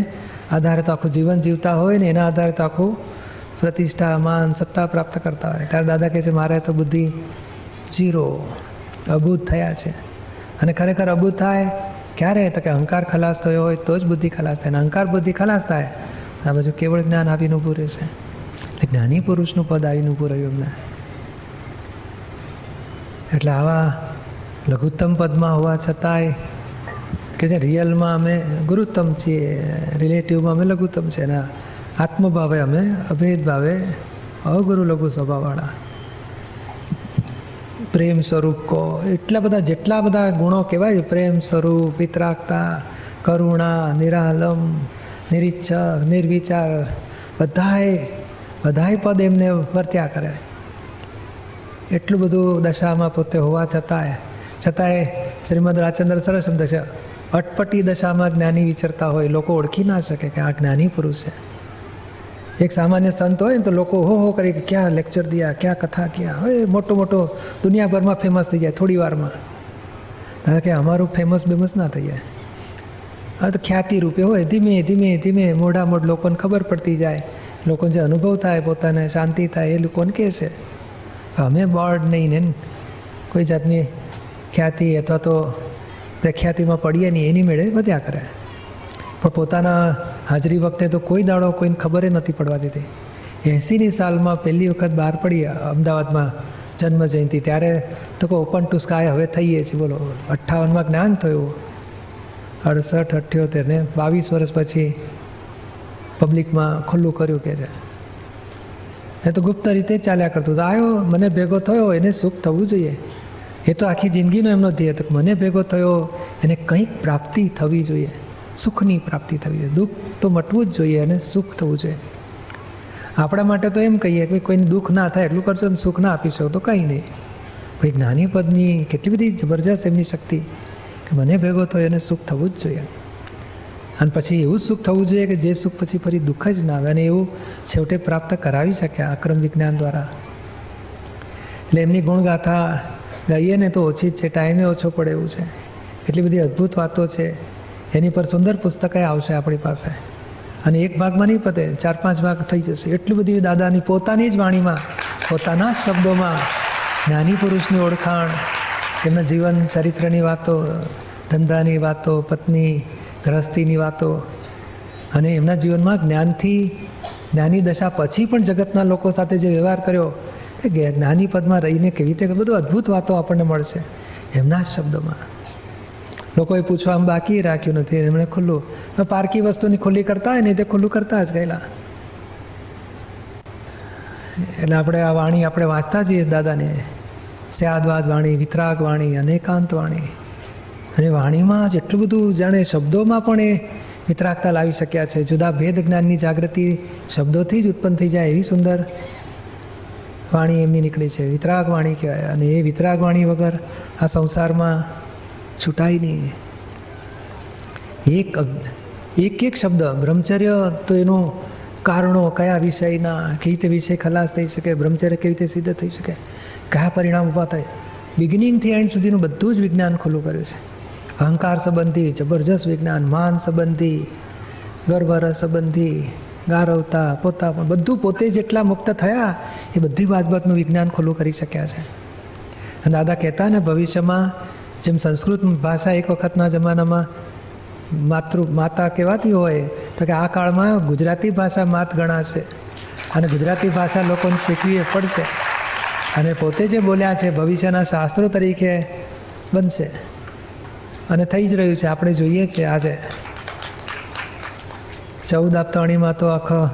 આધારે તો આખું જીવન જીવતા હોય ને, એના આધારે તો આખું પ્રતિષ્ઠા, માન, સત્તા પ્રાપ્ત કરતા હોય. ત્યારે દાદા કહે છે મારે તો બુદ્ધિ 0, અબુધ થયા છે. અને ખરેખર અબુધ થાય ક્યારે, તો કે અહંકાર ખલાસ થયો હોય તો જ બુદ્ધિ ખલાસ થાય. અને અહંકાર બુદ્ધિ ખલાસ થાય આ બાજુ કેવળ જ્ઞાન આવીને ઊભું રહેશે. એટલે જ્ઞાની પુરુષનું પદ આવીને ઊભું રહ્યું એમને. એટલે આવા લઘુત્તમ પદમાં હોવા છતાંય કે જે રિયલમાં અમે ગુરુત્તમ છીએ, રિલેટિવમાં અમે લઘુત્તમ છે, અને આત્મભાવે અમે અભેદ ભાવે અગુરુ લઘુ સ્વભાવવાળા. પ્રેમ સ્વરૂપ કહો, એટલા બધા, જેટલા બધા ગુણો કહેવાય, પ્રેમ સ્વરૂપ, વિતરાગતા, કરુણા, નિરાલમ, નિરીચ્છક, નિર્વિચાર, બધાય પદ એમને વર્ત્યા કરે. એટલું બધું દશામાં પોતે હોવા છતાંય શ્રીમદ રાજચંદ્ર સરસ શબ્દ છે, અટપટી દશામાં જ્ઞાની વિચરતા હોય, લોકો ઓળખી ના શકે કે આ જ્ઞાની પુરુષ છે. એક સામાન્ય સંત હોય ને તો લોકો હો કરી કે ક્યાં લેક્ચર દિયા, ક્યાં કથા ક્યાં, હવે મોટો દુનિયાભરમાં ફેમસ થઈ જાય થોડી વારમાં. કારણ કે અમારું ફેમસ ના થઈ જાય. હવે તો ખ્યાતિ રૂપે હોય, ધીમે ધીમે મોઢ લોકોને ખબર પડતી જાય, લોકોને જે અનુભવ થાય, પોતાને શાંતિ થાય, એ લોકોને કહે છે. અમે બોર્ડ નહીં ને કોઈ જાતની ખ્યાતિ અથવા તો પ્રખ્યાતિમાં પડીએ નહીં, એની મેળે વધ્યા કરે. પણ પોતાના હાજરી વખતે તો કોઈ દાડો કોઈને ખબર નથી પડવા દીધી. 80ની સાલમાં પહેલી વખત બહાર પડી અમદાવાદમાં જન્મ જયંતિ, ત્યારે તો કોઈ ઓપન ટુ સ્કાય હવે થઈએ છીએ. બોલો, 58માં જ્ઞાન થયું, 68, 78 ને 22 વર્ષ પછી પબ્લિકમાં ખુલ્લું કર્યું કે છે. એ તો ગુપ્ત રીતે ચાલ્યા કરતું. આવ્યો, મને ભેગો થયો, એને સુખ થવું જોઈએ. એ તો આખી જિંદગીનો એમનો ધ્યેય હતો કે મને ભેગો થયો, એને કંઈક પ્રાપ્તિ થવી જોઈએ, સુખની પ્રાપ્તિ થવી જોઈએ. દુઃખ તો મટવું જ જોઈએ અને સુખ થવું જોઈએ. આપણા માટે તો એમ કહીએ કે કોઈને દુઃખ ના થાય એટલું કરશો ને સુખ ના આપી શકો તો કંઈ નહીં. ભાઈ જ્ઞાની પદની કેટલી બધી જબરજસ્ત એમની શક્તિ કે મને ભેગો થયો એને સુખ થવું જ જોઈએ. અને પછી એવું જ સુખ થવું જોઈએ કે જે સુખ પછી ફરી દુઃખ જ ના આવે. અને એવું છેવટે પ્રાપ્ત કરાવી શક્યા અક્રમ વિજ્ઞાન દ્વારા. એટલે એમની ગુણગાથા ગાઈએ ને તો ઓછી જ છે, ટાઈમે ઓછો પડે એવું છે. એટલી બધી અદ્ભુત વાતો છે, એની પર સુંદર પુસ્તકે આવશે આપણી પાસે. અને એક ભાગમાં નહીં પતે, 4-5 ભાગ થઈ જશે. એટલી બધી દાદાની પોતાની જ વાણીમાં, પોતાના જ શબ્દોમાં જ્ઞાની પુરુષની ઓળખાણ, એમના જીવન ચરિત્રની વાતો, ધંધાની વાતો, પત્ની ગ્રહસ્થીની વાતો, અને એમના જીવનમાં જ્ઞાની દશા પછી પણ જગતના લોકો સાથે જે વ્યવહાર કર્યો એ જ્ઞાની પદમાં રહીને કેવી રીતે બધું અદ્ભુત વાતો આપણને મળશે એમના જ શબ્દોમાં. લોકોએ પૂછવા આમ બાકી રાખ્યું નથી, એમણે ખુલ્લું પારકી વસ્તુની ખુલ્લી કરતા હોય ને તે ખુલ્લું કરતા જ ગયેલા. એટલે આપણે આ વાણી આપણે વાંચતા જઈએ દાદાને, સ્યાદવાદ વાણી, વિતરાગ વાણી, અનેકાંત વાણી. અને વાણીમાં જેટલું બધું જાણે શબ્દોમાં પણ એ વિતરાગતા લાવી શક્યા છે. જુદા ભેદ જ્ઞાનની જાગૃતિ શબ્દોથી જ ઉત્પન્ન થઈ જાય એવી સુંદર વાણી એમની નીકળી છે, વિતરાગ વાણી કહેવાય. અને એ વિતરાગ વાણી વગર આ સંસારમાં છૂટાય નહીં. એક શબ્દ બ્રહ્મચર્ય તો એનું કારણો કયા વિષયના, કેવી રીતે વિષય ખલાસ થઈ શકે, બ્રહ્મચર્ય કેવી રીતે સિદ્ધ થઈ શકે, કયા પરિણામ ઊભા થાય, બિગિનિંગથી એન્ડ સુધીનું બધું જ વિજ્ઞાન ખુલ્લું કર્યું છે. અહંકાર સંબંધી જબરજસ્ત વિજ્ઞાન, માન સંબંધી, ગર્ભરસ સંબંધી, ગારવતા, પોતા પણ બધું પોતે જેટલા મુક્ત થયા એ બધી બાબતનું વિજ્ઞાન ખુલ્લું કરી શક્યા છે. અને દાદા કહેતા ને ભવિષ્યમાં જેમ સંસ્કૃત ભાષા એક વખતના જમાનામાં માતા કહેવાતી હોય તો કે આ કાળમાં ગુજરાતી ભાષા માત ગણાશે અને ગુજરાતી ભાષા લોકોને શીખવી પડશે. અને પોતે જે બોલ્યા છે ભવિષ્યના શાસ્ત્રો તરીકે બનશે અને થઈ જ રહ્યું છે. આપણે જોઈએ છીએ આજે 14 આપતાણીમાં તો આખા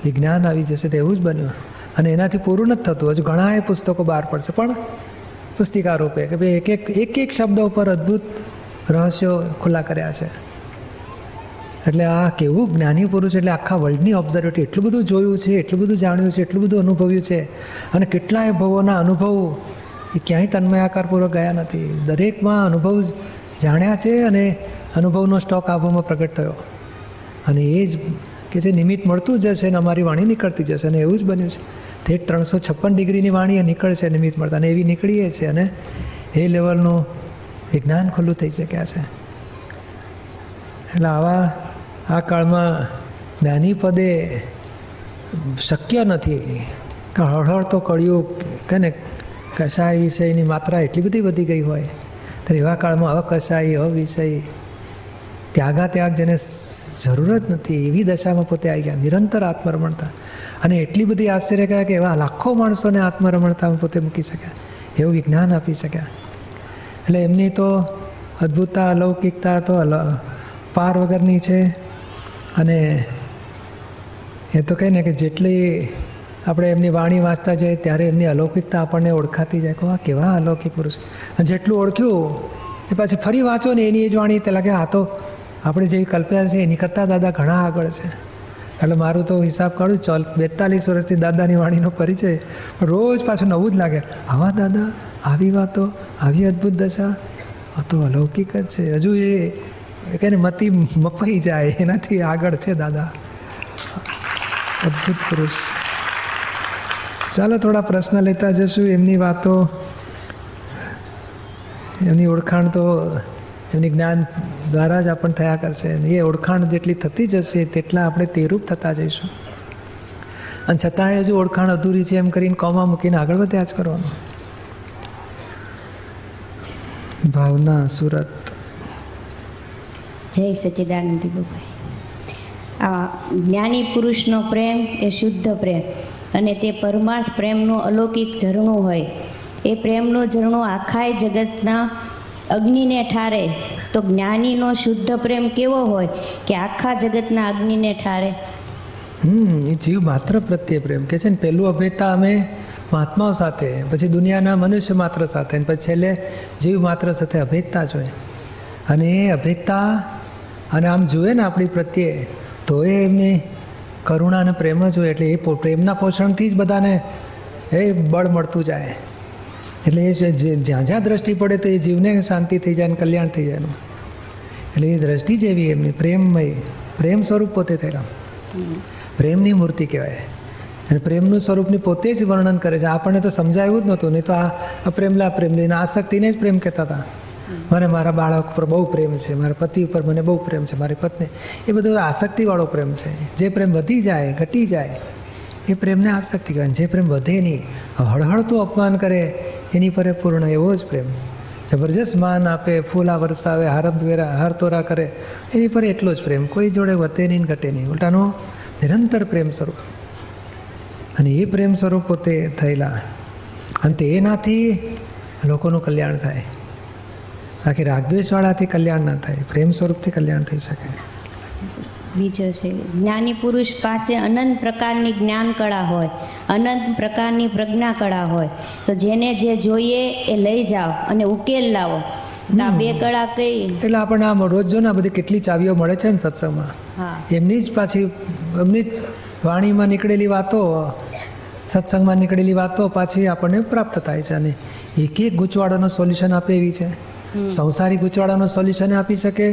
વિજ્ઞાન આવી જશે, તો એવું જ બન્યું. અને એનાથી પૂરું નથી થતું, હજુ ઘણા એ પુસ્તકો બહાર પડશે પણ પુસ્તિકા રૂપે કે ભાઈ એક શબ્દ ઉપર અદ્ભુત રહસ્યો ખુલ્લા કર્યા છે. એટલે આ કેવું જ્ઞાની પુરુષ, એટલે આખા વર્લ્ડની ઓબ્ઝર્વેટરી, એટલું બધું જોયું છે, એટલું બધું જાણ્યું છે, એટલું બધું અનુભવ્યું છે. અને કેટલાય ભવોના અનુભવ એ ક્યાંય તન્મયાકારપૂર્વક ગયા નથી. દરેકમાં અનુભવ જાણ્યા છે અને અનુભવનો સ્ટોક આભામાં પ્રગટ થયો. અને એ જ કે જે નિમિત્ત મળતું જશે ને અમારી વાણી નીકળતી જશે. અને એવું જ બન્યું છે. ઠેઠ 356 ડિગ્રીની વાણી નીકળશે નિમિત્ત મળતા, અને એવી નીકળીએ છે. અને એ લેવલનું વિજ્ઞાન ખુલ્લું થઈ શક્યા છે. એટલે આ કાળમાં જ્ઞાની પદે શક્ય નથી કે હળહળ તો કળિયુગ કે ને કશાય વિષયની માત્રા એટલી બધી વધી ગઈ હોય, તો એવા કાળમાં અકશાય અવિષય ત્યાગ જેને જરૂર જ નથી એવી દશામાં પોતે આવી ગયા, નિરંતર આત્મરમણતા. અને એટલી બધી આશ્ચર્ય કહ્યા કે એવા લાખો માણસોને આત્મરમણતામાં પોતે મૂકી શક્યા, એવું વિજ્ઞાન આપી શક્યા. એટલે એમની તો અદ્ભુતતા, અલૌકિકતા તો પાર વગરની છે. અને એ તો કહે ને કે જેટલી આપણે એમની વાણી વાંચતા જઈએ ત્યારે એમની અલૌકિકતા આપણને ઓળખાતી જાય કે આ કેવા અલૌકિક પુરુષ. અને જેટલું ઓળખ્યું એ પછી ફરી વાંચો ને એની જ વાણી તે લાગે આ તો આપણે જેવી કલ્પ્યા છે એની કરતાં દાદા ઘણા આગળ છે. એટલે મારું તો હિસાબ કાઢું 42 વર્ષથી દાદાની વાણીનો પરિચય, રોજ પાછું નવું જ લાગે. આવા દાદા, આવી વાતો, આવી અદ્ભુત દશા, આ તો અલૌકિક જ છે. હજુ એ કહે ને મતી મપાઈ જાય એનાથી આગળ છે દાદા, અદ્ભુત પુરુષ. ચાલો થોડા પ્રશ્ન લેતા જશું. એમની વાતો, એમની ઓળખાણ તો એમની જ્ઞાન દ્વારા જ આપણને થયા કરશે. એ ઓળખાણ જેટલી થતી જશે તેટલા આપણે તેરૂપ થતા જઈશું. અને છતાંય હજુ ઓળખાણ અધૂરી છે એમ કરીને કોમા મૂકીને આગળ વધ્યા જ કરવાનું. ભાવના, સુરત. જય સચ્ચિદાનંદ બાબાઈ. આ જ્ઞાની પુરુષનો પ્રેમ એ શુદ્ધ પ્રેમ અને તે પરમાર્થ પ્રેમનું અલૌકિક ઝરણું હોય. એ પ્રેમનું ઝરણું આખાય જગતના અગ્નિને ઠારે, તો જ્ઞાનીનો શુદ્ધ પ્રેમ કેવો હોય કે આખા જગતના અગ્નિને ઠારે. એ જીવ માત્ર પ્રત્યે પ્રેમ કે છે ને. પહેલું અભેદતા અમે મહાત્માઓ સાથે, પછી દુનિયાના મનુષ્ય માત્ર સાથે, અને પછી છેલ્લે જીવ માત્ર સાથે અભેદતા જ હોય. અને એ અભેદતા અને આમ જુએ ને આપણી પ્રત્યે તો એ એમની કરુણા અને પ્રેમ જ હોય. એટલે એ પ્રેમના પોષણથી જ બધાને એ બળ મળતું જાય. એટલે એ જ્યાં જ્યાં દ્રષ્ટિ પડે તો એ જીવને શાંતિ થઈ જાય અને કલ્યાણ થઈ જાય. એટલે એ દ્રષ્ટિ જેવી એમની પ્રેમમય, પ્રેમ સ્વરૂપ પોતે થયેલા, પ્રેમની મૂર્તિ કહેવાય. અને પ્રેમનું સ્વરૂપની પોતે જ વર્ણન કરે છે. આપણને તો સમજાયું જ નહોતું, નહીં તો આ પ્રેમલા પ્રેમલીના આસક્તિને જ પ્રેમ કહેતા હતા. મને મારા બાળક ઉપર બહુ પ્રેમ છે, મારા પતિ ઉપર મને બહુ પ્રેમ છે, મારી પત્ની, એ બધો આસક્તિવાળો પ્રેમ છે. જે પ્રેમ વધી જાય, ઘટી જાય, એ પ્રેમને આસક્તિ કહેવાય. જે પ્રેમ વધે નહીં, હળહળતું અપમાન કરે એની પર પૂર્ણ, એવો જ પ્રેમ. જબરજસ્ત માન આપે, ફૂલા વરસાવે, હાર તોરા કરે, એની પર એટલો જ પ્રેમ, કોઈ જોડે વધે નહીં ને ઘટે નહીં, ઉલટાનો નિરંતર પ્રેમ સ્વરૂપ. અને એ પ્રેમ સ્વરૂપ પોતે થયેલા, અને તેનાથી લોકોનું કલ્યાણ થાય. બાકી રાગદ્વેષવાળાથી કલ્યાણ ના થાય, પ્રેમ સ્વરૂપથી કલ્યાણ થઈ શકે. બીજો છે, જ્ઞાની પુરુષ પાસે અનંત પ્રકારની જ્ઞાન કળા હોય, અનંત પ્રકારની પ્રજ્ઞા કળા હોય, તો જેને જે જોઈએ એ લઈ જાઓ અને ઉકેલ લાવો. તો આ બે કળા કઈ? એટલે આપણને આમ રોજ જો ને આ બધી કેટલી ચાવીઓ મળે છે ને સત્સંગમાં, હા, એમની જ પાછી એમની જ વાણીમાં નીકળેલી વાતો, સત્સંગમાં નીકળેલી વાતો પાછી આપણને પ્રાપ્ત થાય છે. અને એક એક ગૂંચવાડાનો સોલ્યુશન આપે એવી છે. સંસારી ગૂંચવાડાનો સોલ્યુશન આપી શકે,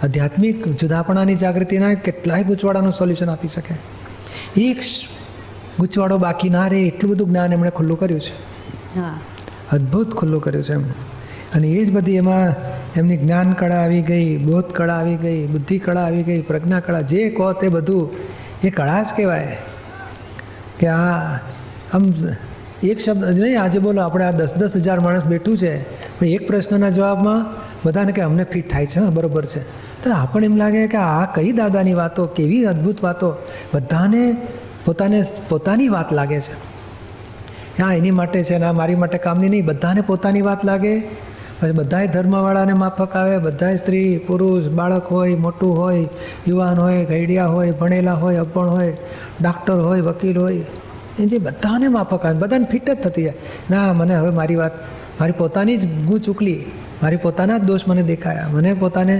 આધ્યાત્મિક જુદાપણાની જાગૃતિના કેટલાય ગૂંચવાડાનું સોલ્યુશન આપી શકે. એક ગૂંચવાડો બાકી ના રહે એટલું બધું જ્ઞાન એમણે ખુલ્લું કર્યું છે. હા, અદ્ભુત ખુલ્લું કર્યું છે એમણે. અને એ જ બધી એમાં એમની જ્ઞાન કળા આવી ગઈ, બોધ કળા આવી ગઈ, બુદ્ધિ કળા આવી ગઈ, પ્રજ્ઞા કળા, જે કહો તે બધું એ કળા જ કહેવાય. કે આ આમ એક શબ્દ જ નહીં, આજે બોલો આપણે આ 10,000 માણસ બેઠું છે, પણ એક પ્રશ્નના જવાબમાં બધાને કે અમને ફિટ થાય છે, બરાબર છે. તો આપણને એમ લાગે કે આ કઈ દાદાની વાતો, કેવી અદ્ભુત વાતો, બધાને પોતાની વાત લાગે છે. હા, એની માટે છે ને આ મારી માટે કામની નહીં, બધાને પોતાની વાત લાગે. પછી બધાય ધર્મવાળાને માફક આવે, બધાય સ્ત્રી પુરુષ, બાળક હોય, મોટું હોય, યુવાન હોય, ઘરડિયા હોય, ભણેલા હોય, અભણ હોય, ડાક્ટર હોય, વકીલ હોય, એ જે બધાને માફક આવે, બધાને ફિટ જ થતી જાય. ના, મને હવે મારી વાત, મારી પોતાની જ ગૂંચ ઉકલી, મારી પોતાના જ દોષ મને દેખાયા, મને પોતાને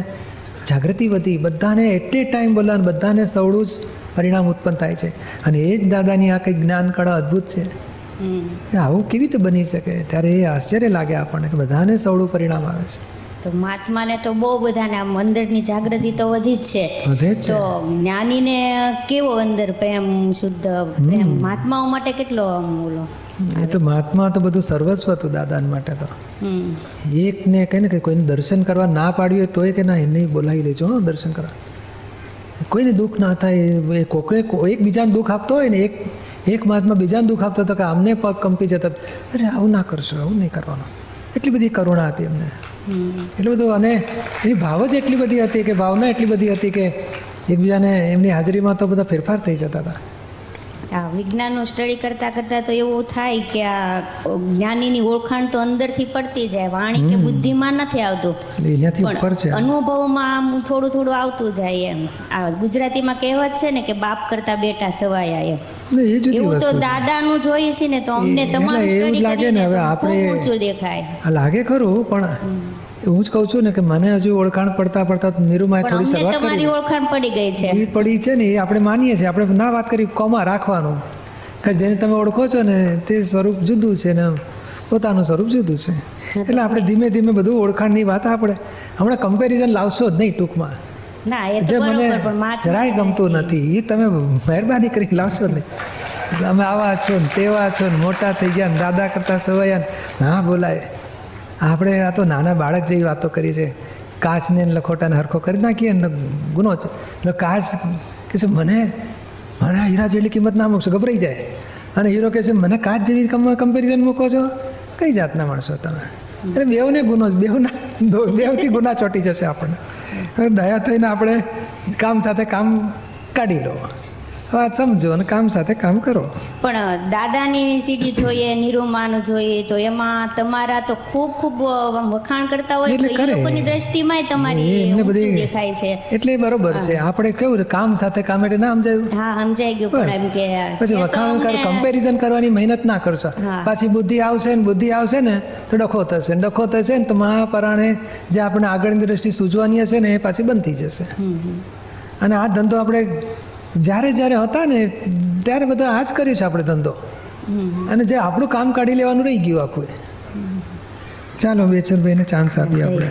જાગૃતિ વધી, બધાને એટ એ ટાઈમ બોલવાનું, બધાને સવળું જ પરિણામ ઉત્પન્ન થાય છે. અને એ જ દાદાની આ કંઈક જ્ઞાન કળા અદ્ભુત છે. આવું કેવી રીતે બની શકે? ત્યારે એ આશ્ચર્ય લાગે આપણને કે બધાને સવળું પરિણામ આવે છે. તો મહાત્માને તો બહુ બધાને આમ અંદરની જાગૃતિ તો વધી જ છે. વધે જ છે. તો જ્ઞાનીને કેવો અંદર પ્રેમ, શુદ્ધ પ્રેમ, મહાત્માઓ માટે કેટલો આમ ઓલો? એ તો મહાત્મા તો બધું સર્વસ્વ હતું દાદા માટે. તો એકને કહે ને કે કોઈને દર્શન કરવા ના પાડવી હોય તોય કે ના, એને બોલાવી લેજો દર્શન કરવા, કોઈને દુઃખ ના થાય. એ કોકને એકબીજાને દુઃખ આપતો હોય ને, એક મહાત્મા બીજાને દુઃખ આપતો હતો કે આમને પગ કંપી જતા, અરે આવું ના કરશો, આવું નહીં કરવાનું. એટલી બધી કરુણા હતી એમને, એટલું બધું. અને એની ભાવ જ એટલી બધી હતી, કે ભાવના એટલી બધી હતી કે એકબીજાને એમની હાજરીમાં તો બધા ફેરફાર થઈ જતા હતા. આ વિજ્ઞાનનું સ્ટડી કરતાં કરતાં તો એવું થાય કે આ જ્ઞાનીની ઓળખાણ તો અંદરથી પડતી જાય, વાણી કે બુદ્ધિમાં નથી આવતું, એનાથી ઉપર છે, પણ અનુભવમાં આમ થોડું થોડું આવતું જાય. એમ આ ગુજરાતીમાં કહેવત છે ને કે બાપ કરતા બેટા સવાયા, એમ એવું તો દાદાનું જોઈએ છે ને, તો અમને તમારું સ્ટડી કરીને ખૂબ ઊંચું દેખાય. લાગે ખરું, પણ હું જ કહું છું ને કે મને હજુ ઓળખાણ પડતા નીરુમાએ થોડી શરૂઆત કરી. તમારી ઓળખાણ પડી ગઈ છે, એ પડી છે ને, એ આપણે માનીએ છીએ. આપણે ના વાત કરી કોમાં રાખવાનું કે જેને તમે ઓળખો છો ને તે સ્વરૂપ જુદું છે ને પોતાનું સ્વરૂપ જુદું છે. એટલે આપણે ધીમે ધીમે બધું ઓળખાણની વાત આપણે હમણાં કમ્પેરિઝન લાવશો જ નહીં ટૂંકમાં. ના, એ જે મને જરાય ગમતું નથી એ તમે મહેરબાની કરી લાવશો જ નહીં. અમે આવા છો ને તેવા છો ને મોટા થઈ ગયા ને દાદા કરતા સવાયા ના બોલાય. આપણે આ તો નાના બાળક જેવી વાતો કરી છે. કાચને લખોટાને હરખો કરી નાખીએ ને ગુનો છે. એટલે કાચ કે છે મને હીરા જેટલી કિંમત ના મૂકશો, ગભરાઈ જાય. અને હીરો કહે છે મને કાચ જેવી કમ્પેરિઝન મૂકો છો, કઈ જાતના માણસો તમે? એટલે બેવને ગુનો, બેવથી ગુના ચોંટી જશે આપણને. દયા થઈને આપણે કામ સાથે કામ કાઢી લો, વાત સમજો અને કામ સાથે કામ કરો. પણ દાદાની સીડી જોઈએ, નિરૂમાનું જોઈએ, તો એમાં તમારા તો ખૂબ ખૂબ વખાણ કરતા હોય, તો એ લોકોની દ્રષ્ટિમાં તમારી ઊંચું દેખાય છે. એટલે બરોબર છે. આપણે કેવું કામ સાથે કામ એટલે ના સમજાયું? હા, સમજાઈ ગયું. પણ એમ કે પછી વખાણ કમ્પેરિઝન કરવાની મહેનત ના કરશો. પાછી બુદ્ધિ આવશે ને તો ડખો થશે ને તો મહાપરાણે જે આપણે આગળની દ્રષ્ટિ સૂઝવાની હશે ને એ પાછી બંધ થઈ જશે. અને આ ધંધો આપણે જ્યારે હતા ને ત્યારે બધા આ જ કર્યું છે આપણે ધંધો. અને જે આપણું કામ કાઢી લેવાનું રહી ગયું આખું. ચાલો બેચરભાઈને ચાન્સ આપીએ આપણે.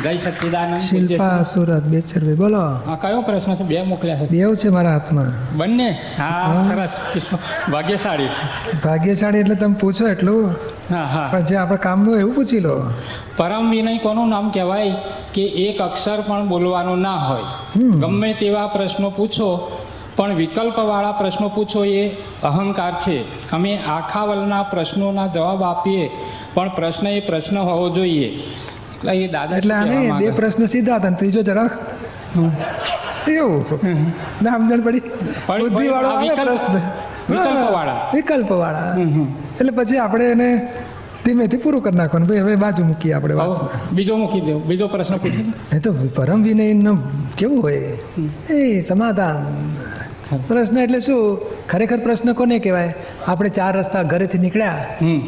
જય સચ્ચિદાનંદ. શિલ્પા સુરત, બેચરભાઈ બોલો. કયો પ્રશ્ન છે? બે મોકલ્યા છે. બેવ છે મારા હાથમાં. બંને? હા, સરસ. ભાગ્યશાળી. ભાગ્યશાળી એટલે તમે પૂછો એટલું. હા હા, પણ જે આપણે કામનું એવું પૂછી લો. પરમ વિનય કોનું નામ કહેવાય કે એક અક્ષર પણ બોલવાનું ના હોય, ગમે તેવા પ્રશ્નો પૂછો પણ વિકલ્પવાળા પ્રશ્નો પૂછો એ અહંકાર છે. અમે આખા વલના પ્રશ્નોના જવાબ આપીએ પણ પ્રશ્ન એ પ્રશ્ન હોવો જોઈએ. એટલે એ દાદા એટલે શું આને કહેવા બે માંગે? પ્રશ્ન સીધા હતા ને ત્રીજો જરાક એવું ના સમજણ પડી. બુદ્ધિવાળો આવે વિકલ્પ- પ્રશ્ન, વિકલ્પવાળા. વિકલ્પવાળા. એટલે પછી આપણે એને ધીમેથી પૂરું કરી નાખવાનું. ભાઈ હવે બાજુ મૂકીએ આપણે વાત. હવે બીજો મૂકી દો, બીજો પ્રશ્ન પૂછે. એ તો પરમ વિનયનો કેવું હોય એ સમાધાન. પ્રશ્ન એટલે શું? ખરેખર પ્રશ્ન કોને કહેવાય? આપણે 4 રસ્તા ઘરેથી નીકળ્યા,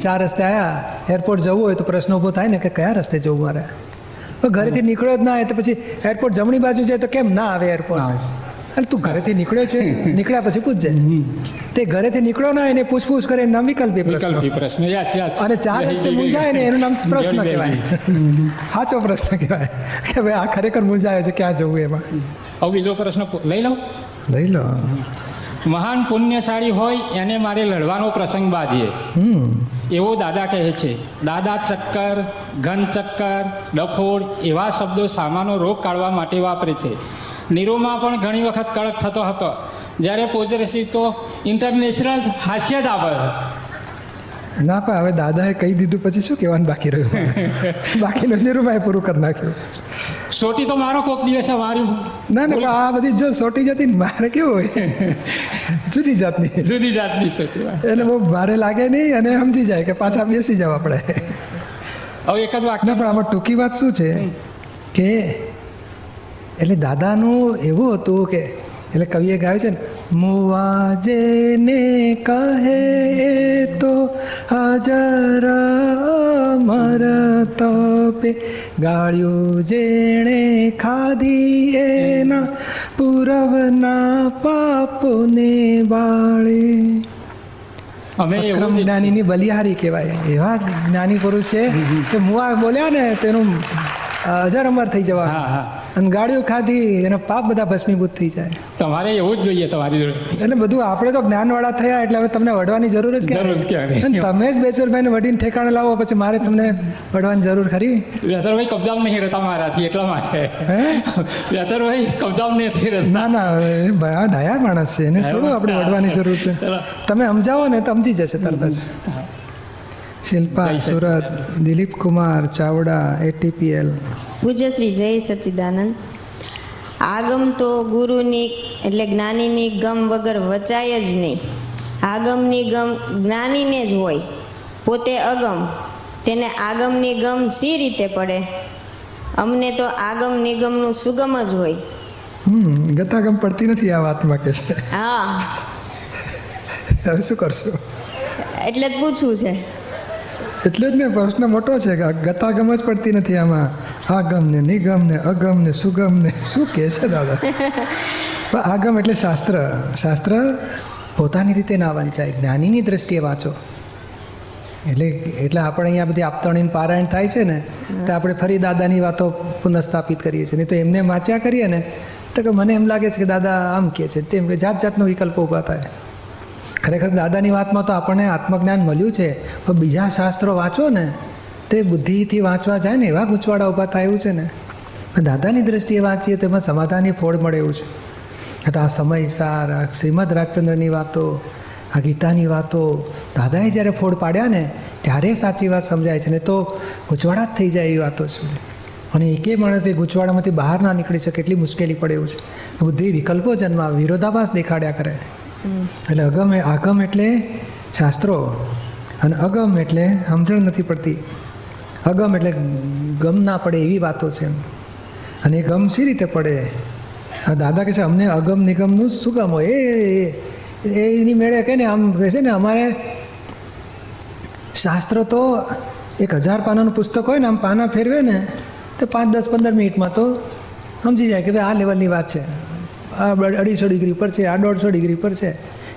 4 રસ્તે આવ્યા, એરપોર્ટ જવું હોય તો પ્રશ્ન ઊભો થાય ને કે કયા રસ્તે જવું મારે. પણ ઘરેથી નીકળ્યો જ ના હોય તો પછી એરપોર્ટ જમણી બાજુ જાય તો કેમ ના આવે એરપોર્ટ? એટલે તું ઘરેથી નીકળ્યો છે, નીકળ્યા પછી પૂછજે. તે ઘરેથી નીકળ્યો ના એને પૂછપૂછ કરે એનું નામ વિકલ્પી પ્રશ્ન. વિકલ્પી પ્રશ્ન. Yes yes. અને 4 રસ્તે મૂંઝાય ને એનું નામ પ્રશ્ન કહેવાય. સાચો પ્રશ્ન કહેવાય કે ભાઈ આ ખરેખર મૂંઝાય છે ક્યાં જવું એમાં. હવે બીજો પ્રશ્ન લઈ લઉં. લઈ લો. મહાન પુણ્યશાળી હોય એને મારે લડવાનો પ્રસંગ બાજીએ એવો દાદા કહે છે. દાદા ચક્કર, ઘન ચક્કર, ડફોડ એવા શબ્દો સામાનો રોગ કાઢવા માટે વાપરે છે. નીરોમાં પણ ઘણી વખત કડક થતો હતો, જ્યારે પોચરસી તો ઇન્ટરનેશનલ હાસ્ય જ આપે. ના પણ હવે દાદાએ કહી દીધું પછી શું કહેવાનું બાકી રહ્યું? બાકીનું નિરૂભાઈ પૂરું કરી નાખ્યું. સોટી તો મારો કોક દિવસે મારી ના ના પણ આ બધી જો સોટી જતી ને મારે કેવું હોય જુદી જાતની, જુદી જાતની સોટી હોય. એટલે બહુ ભારે લાગે નહીં અને સમજી જાય કે પાછા બેસી જાવ આપણે. હવે એક જ ના વાક્ય. પણ આમાં ટૂંકી વાત શું છે કે એટલે દાદાનું એવું હતું કે એટલે કવિએ ગાયું છે ને, મુવા જેને કહે તો હજાર અમર તપે, ગાળ્યું જેણે ખાધી એના પૂરવના પાપોને બાળે. અમે એવું અક્રમ જ- જ્ઞાનીની બલિહારી કહેવાય. એવા જ્ઞાની પુરુષ છે કે મુવા બોલ્યા ને તેનું અજર અમર થઈ જવા, હા હા, અને ગાડીઓ ખાધી એના પાપ બધા ભસ્મીભૂત થઈ જાય. તમારે એવું જ જોઈએ તમારી જોડે. એટલે બધું આપણે તો જ્ઞાનવાળા થયા એટલે હવે તમને વડવાની જરૂર જ જરૂર જ ક્યાં? ક્યાં? અને તમે જ બેચરભાઈને વડીને ઠેકાણે લાવો પછી મારે તમને વડવાની જરૂર ખરી? વ્યાસરભાઈ કબજામાં નહીં રહેતા મારાથી, એટલા માટે. હે? વ્યાસરભાઈ કબજામાં નથી રહેતા. ના ના એ ડાયા માણસ છે એને થોડું આપણે વડવાની જરૂર છે. તમે સમજાવો ને તો સમજી જશે તરત જ. શિલ્પા સુરત, દિલીપ કુમાર ચાવડા, ATPL. પૂજ્ય શ્રી જય સચ્ચિદાનંદ. આગમ તો ગુરુની એટલે જ્ઞાનીની ગમ વગર વચાય જ નહીં. આગમની ગમ જ્ઞાનીને જ હોય, પોતે અગમ, તેને આગમની ગમ શી રીતે પડે? અમને તો આગમ નિગમનું સુગમ જ હોય. ગતાગમ પડતી નથી આ વાતમાં કે છે. હા, હવે શું કરશું? એટલે જ પૂછવું છે. એટલે જ ને પ્રશ્ન મોટો છે કે ગતાગમ જ પડતી નથી આમાં. આગમ ને નિગમ ને અગમ ને સુગમ ને શું કહે છે દાદા? પણ આગમ એટલે શાસ્ત્ર. શાસ્ત્ર પોતાની રીતે ના વંચાય, જ્ઞાનીની દ્રષ્ટિએ વાંચો. એટલે આપણે અહીંયા બધી આપતણીનું પારાયણ થાય છે ને તો આપણે ફરી દાદાની વાતો પુનઃસ્થાપિત કરીએ છીએ. નહીં તો એમને વાંચ્યા કરીએ ને તો કે મને એમ લાગે છે કે દાદા આમ કહે છે તેમ, કે જાત જાતનો વિકલ્પો ઊભા થાય. ખરેખર દાદાની વાતમાં તો આપણને આત્મજ્ઞાન મળ્યું છે, પણ બીજા શાસ્ત્રો વાંચો ને તે બુદ્ધિથી વાંચવા જાય ને એવા ગૂંચવાડા ઊભા થાય એવું છે ને. પણ દાદાની દ્રષ્ટિએ વાંચીએ તો એમાં સમાધાનની ફોડ મળે એવું છે. આ સમયસાર, આ શ્રીમદ રાજચંદ્રની વાતો, આ ગીતાની વાતો દાદાએ જ્યારે ફોડ પાડ્યા ને ત્યારે સાચી વાત સમજાય છે. ને તો ગૂંચવાડા જ થઈ જાય એવી વાતો છે. અને એકે માણસ એ ગૂંચવાડામાંથી બહાર ના નીકળી શકે એટલી મુશ્કેલી પડે એવું છે. બુદ્ધિ વિકલ્પો જન્માવે, વિરોધાભાસ દેખાડ્યા કરે. એટલે આગમ એટલે શાસ્ત્રો અને અગમ એટલે સમજણ નથી પડતી. અગમ એટલે ગમ ના પડે એવી વાતો છે. અને એ ગમ શી રીતે પડે? દાદા કહે છે અમને અગમ નિગમનું શું ગમ હોય એની મેળે કે ને આમ કહે છે ને અમારે શાસ્ત્ર તો 1000 પાનાનું પુસ્તક હોય ને આમ પાના ફેરવે ને તો 5, 10, 15 મિનિટમાં તો સમજી જાય કે ભાઈ આ લેવલની વાત છે, આ 250 ડિગ્રી પર છે, આ 150 ડિગ્રી પર છે,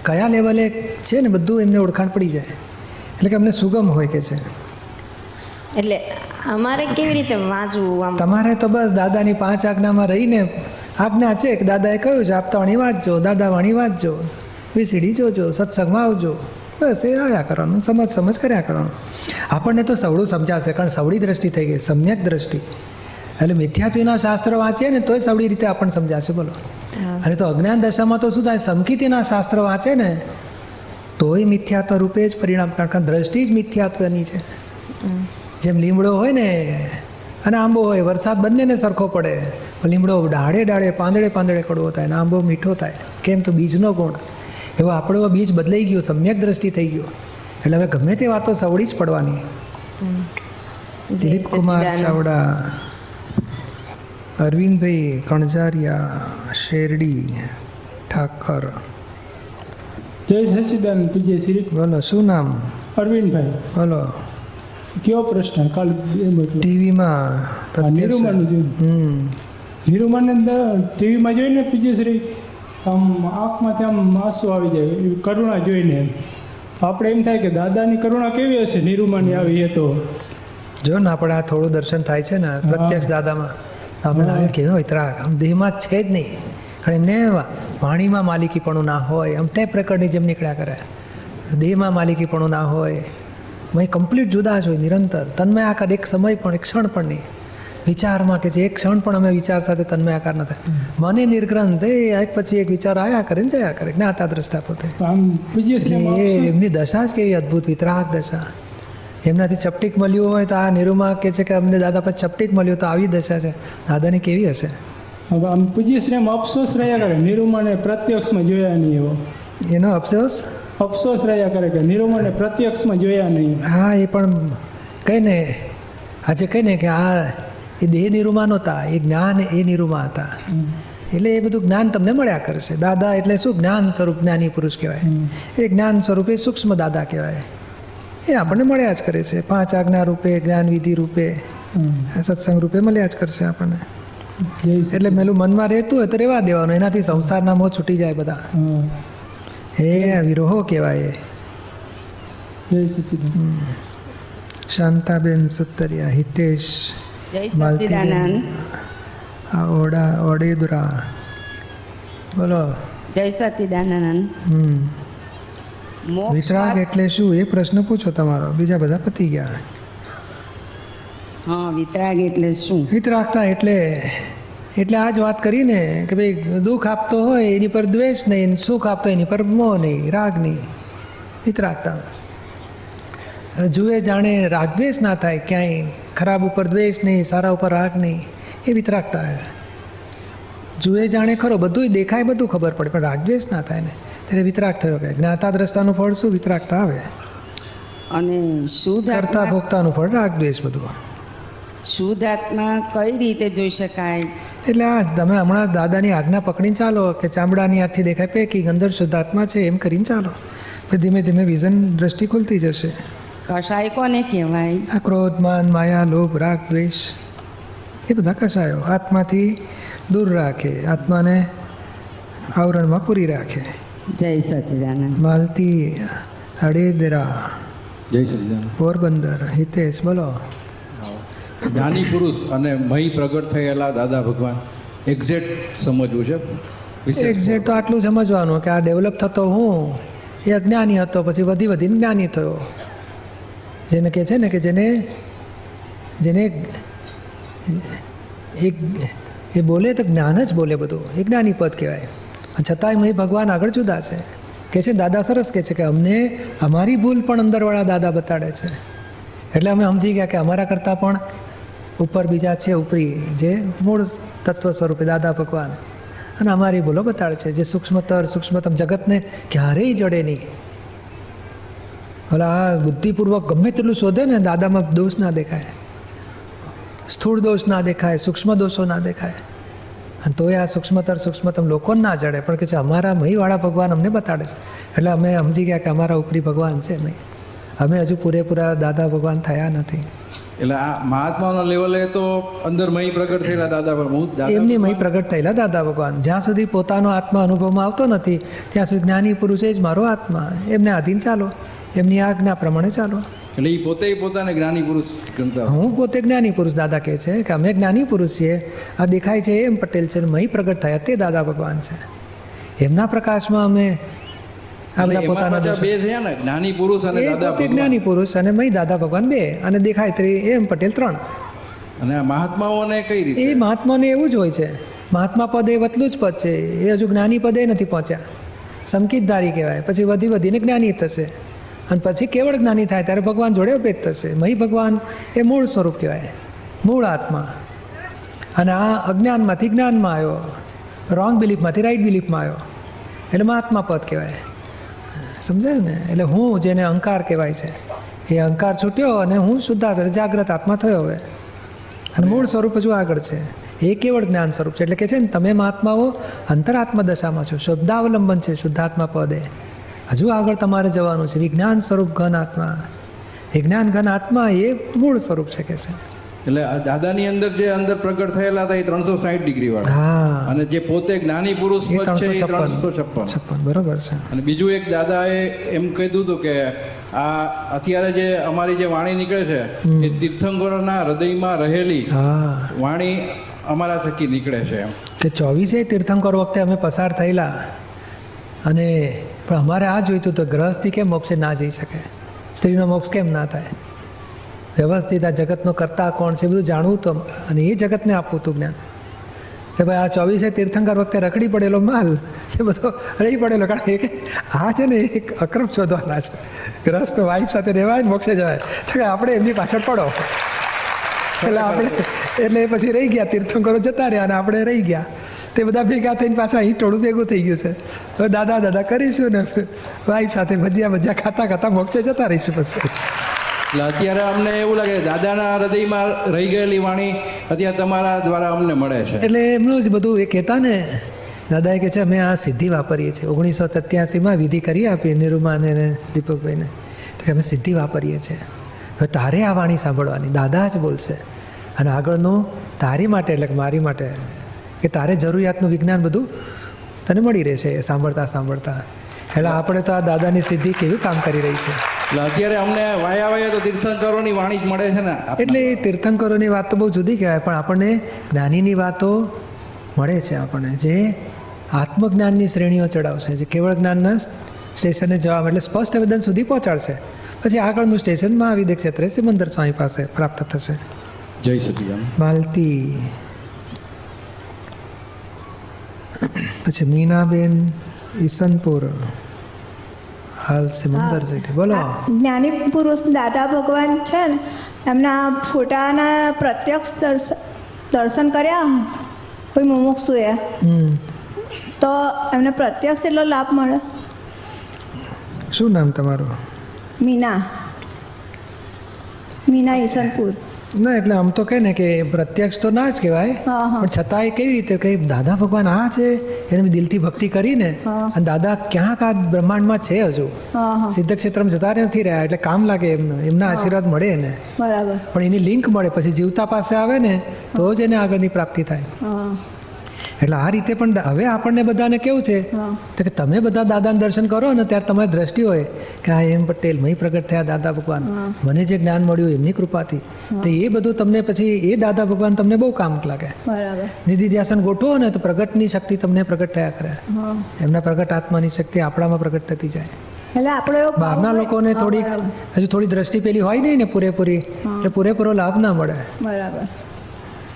કયા લેવલે છે ને બધું એમને ઓળખાણ પડી જાય. એટલે કે અમને સુગમ હોય કે છે. એટલે અમારે કેવી રીતે વાંચવું? આમ તમારે તો બસ દાદાની 5 આજ્ઞામાં રહીને, આજ્ઞા છે કે દાદાએ કહ્યું છે આપતા વાણી વાંચજો, દાદા વાણી વાંચજો, વીસીડી જોજો, સત્સંગમાં આવજો, બસ એ આવ્યા કરવાનું, સમજ કર્યા કરવાનું. આપણને તો સવળું સમજાશે કારણ સવળી દ્રષ્ટિ થઈ ગઈ, સમ્યક દ્રષ્ટિ. એટલે મિથ્યાત્વીના શાસ્ત્રો વાંચીએ ને તોય સવડી રીતે આપણને સમજાશે. બોલો. અને તો અજ્ઞાન દશામાં તો શું થાય, સમકીતીના શાસ્ત્રો વાંચે ને તોય મિથ્યાત્વ રૂપે જ પરિણામ, કારણ દ્રષ્ટિ જ મિથ્યાત્વની છે. જેમ લીમડો હોય ને અને આંબો હોય, વરસાદ બંનેને સરખો પડે, પણ લીમડો ડાળે ડાળે પાંદડે પાંદડે કડવો થાય અને આંબો મીઠો થાય. કેમ? તો બીજનો ગુણ. એવો આપણો બીજ બદલાઈ ગયો, સમ્યક દ્રષ્ટિ થઈ ગયો. એટલે હવે ગમે તે વાતો સવડી જ પડવાની. દિલીપ કુમાર ચાવડા, અરવિંદભાઈ કણજારિયા, શેરડી ઠાકર. જય સચિદાનંદ પૂજ્ય શ્રી. બોલો, શું નામ? અરવિંદભાઈ. બોલો. કયો પ્રશ્ન? કાલ ટીવીમાં નિરૂમાનું જોયું. નિરૂમાને ટીવીમાં જોઈને પૂજ્ય શ્રી આમ આંખમાંથી આમ આંસુ આવી જાય, એવી કરુણા જોઈને આપણે એમ થાય કે દાદાની કરુણા કેવી હશે નિરૂમાની આવી એ તો. જો ને આપણે આ થોડું દર્શન થાય છે ને પ્રત્યક્ષ દાદામાં, આપણે લાગે કેવો હોય ત્રાગ, આમ દેહમાં જ છે જ નહીં. અને એમને વાણીમાં માલિકીપણું ના હોય, આમ ટેપ રેકર્ડની જેમ નીકળ્યા કરે. દેહમાં માલિકીપણું ના હોય, મેં કમ્પ્લીટ જુદા જ હોય નિરંતર. તન્મય આકાર એક સમય પણ, એક ક્ષણ પણ નહીં. વિચારમાં કે જે એક ક્ષણ પણ અમે વિચાર સાથે તન્મય આકાર ન થાય. મને નિર્ગ્રંથ એ એક પછી એક વિચાર આવ્યા કરે ને જયા કરે, જ્ઞાતા દ્રષ્ટા પોતે. આમ પૂજ્ય શ્રી એ એમની દશા જ કેવી અદ્ભુત, વિતરાગ દશા. એમનાથી ચપટીક મળ્યું હોય તો આ નિરૂમા કહે છે કે અમને દાદા પર ચપટીક મળ્યું, તો આવી દશા છે. દાદાની કેવી હશે? હવે આમ પૂજ્ય શ્રી આમ અફસોસ રહ્યા કરે, નિરૂમાને પ્રત્યક્ષમાં જોયા નહીં એવો. એનો અફસોસ રહ્યા કરે કે નિરૂમાને પ્રત્યક્ષમાં જોયા નહીં. હા, એ પણ કહે ને, આજે કહે ને કે આ એ દેહ નિરૂમા નહોતા, એ જ્ઞાન એ નિરૂમા હતા. એટલે એ બધું જ્ઞાન તમને મળ્યા કરશે. દાદા એટલે શું? જ્ઞાન સ્વરૂપ જ્ઞાની પુરુષ કહેવાય. એ જ્ઞાન સ્વરૂપે સૂક્ષ્મ દાદા કહેવાય. એ આપણને મળ્યા જ કરે છે. 5 આજ્ઞા રૂપે, જ્ઞાન વિધિ રૂપે, સત્સંગ રૂપે મળ્યા જ કરશે આપણને. એટલે પેલું મનમાં રહેતું હોય તો રહેવા દેવાનું, એનાથી સંસારના મોહ છૂટી જાય બધા. એ વિરોહો કહેવાય. જય સચિદાનંદ. શાંતાબેન સુતરિયા, હિતેશ જય સચ્ચિદાનંદ. ઓડેદુરા. બોલો. જય સચ્ચિદાનંદ. વિતરાગ એટલે શું એ પ્રશ્ન પૂછો તમારો, બીજા બધા પતી ગયા. હા, વિતરાગ એટલે શું? વિતરાગતા એટલે આ જ વાત કરીને કે ભાઈ દુઃખ આપતો હોય એની પર દ્વેષ નહીં, સુખ આપતો એની પર મોહ નહીં, રાગ નહીં. વિતરાગતા જુએ જાણે રાગદ્વેષ ના થાય, ક્યાંય ખરાબ ઉપર દ્વેષ નહીં, સારા ઉપર રાગ નહીં, એ વિતરાગતા. જુએ જાણે ખરો, બધું દેખાય, બધું ખબર પડે, પણ રાગદ્વેષ ના થાય ને ત્યારે વિતરાગ થયો. કે જ્ઞાતા દ્રષ્ટાનું ફળ શું? વિતરાગતા આવે. અને શુદ્ધ કરતા ભોગતાનું ફળ રાગદ્વેષ બધું. શુદ્ધ આત્મા કઈ રીતે જોઈ શકાય? એટલે આ તમે હમણાં દાદાની આજ્ઞા પકડીને ચાલો કે ચામડાની આંખથી દેખાય પેકિંગ, અંદર શુદ્ધાત્મા છે એમ કરીને ચાલો. પછી ધીમે ધીમે વિઝન દ્રષ્ટિ ખુલતી જશે. કષાય કોને કહેવાય? આ ક્રોધ, માન, માયા, લોભ, રાગ, દ્વેષ એ બધા કષાયો આત્માથી દૂર રાખે, આત્માને આવરણમાં પૂરી રાખે. જય સચ્ચિદાનંદ. માલતી હળેદરા, જય સચિદાનંદ. પોરબંદર. હિતેશ, બોલો. જ્ઞાની પુરુષ અને મહી પ્રગટ થયેલા દાદા ભગવાન એક્ઝેક્ટ સમજવું છે. એક્ઝેક્ટ તો આટલું સમજવાનું કે આ ડેવલપ થતો હું એ અજ્ઞાની હતો, પછી વધી વધીને જ્ઞાની થયો. જેને કહે છે ને કે જેને એક એ બોલે તો જ્ઞાન જ બોલે બધું, એ જ્ઞાની પદ કહેવાય. છતાંય મહી ભગવાન આગળ જુદા છે. કહે છે દાદા સરસ કહે છે કે અમને અમારી ભૂલ પણ અંદરવાળા દાદા બતાડે છે. એટલે અમે સમજી ગયા કે અમારા કરતાં પણ ઉપર બીજા છે ઉપરી, જે મૂળ તત્વ સ્વરૂપે દાદા ભગવાન, અને અમારી ભૂલો બતાડે છે. જે સૂક્ષ્મતમ જગતને ક્યારેય જડે નહીં. ઓલા આ બુદ્ધિપૂર્વક ગમે તેટલું શોધે ને દાદામાં દોષ ના દેખાય, સ્થૂળ દોષ ના દેખાય, સૂક્ષ્મ દોષો ના દેખાય. અને તોય આ સૂક્ષ્મતમ લોકોને ના જડે, પણ કે છે અમારા મહીવાળા ભગવાન અમને બતાડે છે. એટલે અમે સમજી ગયા કે અમારા ઉપરી ભગવાન છે. અમે હજુ પૂરેપૂરા દાદા ભગવાન થયા નથી. એટલે આ મહાત્માના લેવલે તો અંદર મહી પ્રગટ થયેલા દાદા ભગવાન, એમની મહી પ્રગટ થયેલા દાદા ભગવાન. જ્યાં સુધી પોતાનો આત્મા અનુભવમાં આવતો નથી ત્યાં સુધી જ્ઞાની પુરુષ જ મારો આત્મા, એમને આધીન ચાલો, એમની આજ્ઞા પ્રમાણે ચાલો. એટલે એ પોતે પોતાને જ્ઞાની પુરુષ ગણતા. હું પોતે જ્ઞાની પુરુષ દાદા કહે છે કે અમે જ્ઞાની પુરુષ છીએ. આ દેખાય છે એમ પટેલ છે, મહી પ્રગટ થયા તે દાદા ભગવાન છે. એમના પ્રકાશમાં અમે આ બધા પોતાના બે થયા ને, જ્ઞાની પુરુષ અને દાદા ભગવાન. જ્ઞાની પુરુષ અને મહી દાદા ભગવાન બે, અને દેખાય તે એમ પટેલ 3. અને આ મહાત્માઓને કઈ એ રીતે? મહાત્માને એવું જ હોય છે. મહાત્મા પદ એ વતલું જ પદ છે, એ હજુ જ્ઞાની પદે નથી પહોંચ્યા. સંકિતધારી કહેવાય, પછી વધી વધીને જ્ઞાની થશે અને પછી કેવળ જ્ઞાની થાય ત્યારે ભગવાન જોડે ભેદ થશે. મહી ભગવાન એ મૂળ સ્વરૂપ કહેવાય, મૂળ આત્મા. અને આ અજ્ઞાનમાંથી જ્ઞાનમાં આવ્યો, રોંગ બિલીફમાંથી રાઈટ બિલીફમાં આવ્યો, એટલે મહાત્મા પદ કહેવાય. સમજાય ને? એટલે હું જેને અહંકાર કહેવાય છે, એ અહંકાર છૂટ્યો અને હું શુદ્ધાત્મા જાગ્રત આત્મા થયો હવે. અને મૂળ સ્વરૂપ હજુ આગળ છે, એ કેવળ જ્ઞાન સ્વરૂપ છે. એટલે કે છે ને, તમે મહાત્માઓ અંતરાત્મા દશામાં છો, શુદ્ધાવલંબન છે શુદ્ધાત્મા પદે. હજુ આગળ તમારે જવાનું છે વિજ્ઞાન સ્વરૂપ ઘન આત્મા. વિજ્ઞાન ઘન આત્મા એ મૂળ સ્વરૂપ છે કે છે. એટલે આ દાદાની અંદર જે અંદર પ્રગટ થયેલા હતા એ 360 ડિગ્રી વાળા, હા, અને જે પોતે જ્ઞાની પુરુષ એ પદ છે એ 356 356. બરોબર છે. અને બીજું એક દાદાએ એમ કીધું હતું કે આ અત્યારે જે અમારી જે વાણી નીકળે છે એ તીર્થંકરોના હૃદયમાં રહેલી હા, વાણી અમારા થકી નીકળે છે એમ. કે 24 તીર્થંકર વખતે અમે પસાર થયેલા, અને પણ અમારે આ જોઈતું તો ગ્રહસ્થી કેમ મોક્ષે ના જઈ શકે, સ્ત્રીનો મોક્ષ કેમ ના થાય, વ્યવસ્થિત આ જગતનો કરતા કોણ છે બધું જાણવું તો, અને એ જગતને આપવું હતું જ્ઞાન. તો ભાઈ આ 24 તીર્થંકર વખતે રખડી પડેલો માલ એ બધો રહી પડેલો. કારણ કે આ છે ને એક અક્રમ શોધવાના છે. ગ્રસ્ત વાઈફ સાથે રહેવાય મોક્ષે જવાય, તો કે આપણે એમની પાછળ પડો. એટલે પછી રહી ગયા, તીર્થંકરો જતા રહ્યા અને આપણે રહી ગયા. તે બધા ભેગા થઈને પાછા અહીં ટોળું ભેગું થઈ ગયું છે. હવે દાદા દાદા કરીશું ને વાઈફ સાથે ભજીયા ખાતા ખાતા મોક્ષે જતા રહીશું પછી. એટલે અત્યારે અમને એવું લાગે દાદાના હૃદયમાં રહી ગયેલી વાણી અત્યારે તમારા દ્વારા અમને મળે છે. એટલે એમનું જ બધું એ કહેતા ને, દાદાએ કહે છે અમે આ સિદ્ધિ વાપરીએ છીએ. 1987માં વિધિ કરી આપી નિરૂમાને અને દીપકભાઈને, તો કે અમે સિદ્ધિ વાપરીએ છીએ. હવે તારે આ વાણી સાંભળવાની, દાદા જ બોલશે. અને આગળનું તારી માટે, એટલે કે મારી માટે, કે તારે જરૂરિયાતનું વિજ્ઞાન બધું તને મળી રહેશે સાંભળતા સાંભળતા. એટલે આપણે તો આ દાદાની સિદ્ધિ કેવી કામ કરી રહી છે. એટલે અત્યારે અમને વાયા તો તીર્થંકરોની વાણી જ મળે છે ને. એટલે એ તીર્થંકરોની વાત તો બહુ જુદી કહેવાય, પણ આપણને જ્ઞાનીની વાતો મળે છે આપણને, જે આત્મજ્ઞાનની શ્રેણીઓ ચડાવશે, જે કેવળ જ્ઞાનના સ્ટેશને જવા એટલે સ્પષ્ટ વેદન સુધી પહોંચાડશે. પછી આગળનું સ્ટેશન મહાવિદ્ય ક્ષેત્રે સિમંદર સ્વામી પાસે પ્રાપ્ત થશે. જય સચિદાન. માલતી, પછી મીનાબેન ઈસનપુર, હાલ સિમંદર છે. બોલો. જ્ઞાની પુરુષ દાદા ભગવાન છે ને, એમના ફોટાના પ્રત્યક્ષ દર્શન કર્યા કોઈ મુમુક્ષુએ, તો એમને પ્રત્યક્ષ એટલો લાભ મળે. શું નામ તમારું? મીના ઈસનપુર. ના, એટલે આમ તો કહે ને કે પ્રત્યક્ષ તો ના જ કહેવાય, હા, હા. પણ છતાંય કેવી રીતે કે દાદા ભગવાન આ છે, એને મેં દિલથી ભક્તિ કરીને, હા. અને દાદા ક્યાંક આ બ્રહ્માંડમાં છે હજુ, હા હા સિદ્ધ ક્ષેત્રમાં જતા નથી રહ્યા, એટલે કામ લાગે એમનું, એમના આશીર્વાદ મળે એને. બરાબર. પણ એની લિંક મળે, પછી જીવતા પાસે આવે ને તો જ એને આગળની પ્રાપ્તિ થાય. હા એટલે આ રીતે પણ હવે આપણને બધાને કેવું છે હા. તો કે તમે બધા દાદાને દર્શન કરો ને ત્યારે તમારી દ્રષ્ટિ હોય કે આ એમ પટેલ મહી પ્રગટ થયા દાદા ભગવાન, મને જે જ્ઞાન મળ્યું એમની કૃપાથી, તો એ બધું તમને પછી એ દાદા ભગવાન તમને બહુ કામ લાગે. બરાબર. નિધિ ધ્યાસન ગોઠવો ને તો પ્રગટની શક્તિ તમને પ્રગટ થયા કરે. હા. એમના પ્રગટ આત્માની શક્તિ આપણામાં પ્રગટ થતી જાય. એટલે આપણે એવો ભાવ બહારના હોય- લોકોને હા, થોડીક બરાબર. હજુ થોડી દ્રષ્ટિ પેલી હોય નહીં ને પૂરેપૂરી, એટલે પૂરેપૂરો લાભ ના મળે. બરાબર.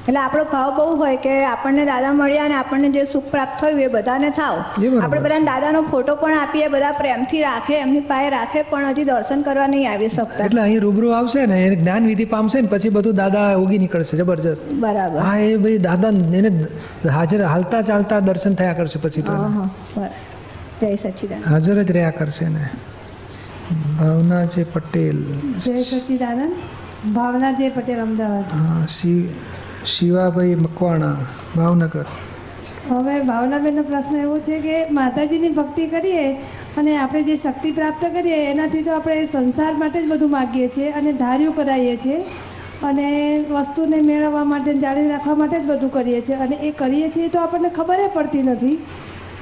એટલે આપણો ભાવ બહુ હોય કે આપણને દાદા મળ્યા અને આપણને જે સુખ પ્રાપ્ત થયું એ બધાને થાવ. એ બરાબર. આપણે બધાને દાદાનો ફોટો પણ આપીએ, બધા પ્રેમથી રાખે, એમની પાસે રાખે, પણ હજી દર્શન કરવા નહીં આવી શકતા. એટલે અહીં રૂબરૂ આવશે ને એને જ્ઞાન વિધિ પામશે ને પછી બધું દાદા ઉગી નીકળશે જબરજસ્ત. બરાબર. હા, એ ભાઈ દાદા એને હાજર હાલતા ચાલતા દર્શન થયા કરશે પછી તો હા એને. હા બરાબર. જય સચ્ચિદાનંદ. હાજર જ રહ્યા કરશે ને. ભાવનાજી પટેલ, જય સચ્ચિદાનંદ. ભાવનાજી પટેલ, અમદાવાદ. હા, શિવાભાઈ મકવાણા, ભાવનગર. હવે ભાવનાબેનનો પ્રશ્ન એવો છે કે માતાજીની ભક્તિ કરીએ અને આપણે જે શક્તિ પ્રાપ્ત કરીએ એનાથી તો આપણે સંસાર માટે જ બધું માગીએ છીએ અને ધાર્યું કરાવીએ છીએ અને વસ્તુને મેળવવા માટે, જાળવી રાખવા માટે જ બધું કરીએ છીએ, અને એ કરીએ છીએ તો આપણને ખબર પડતી નથી.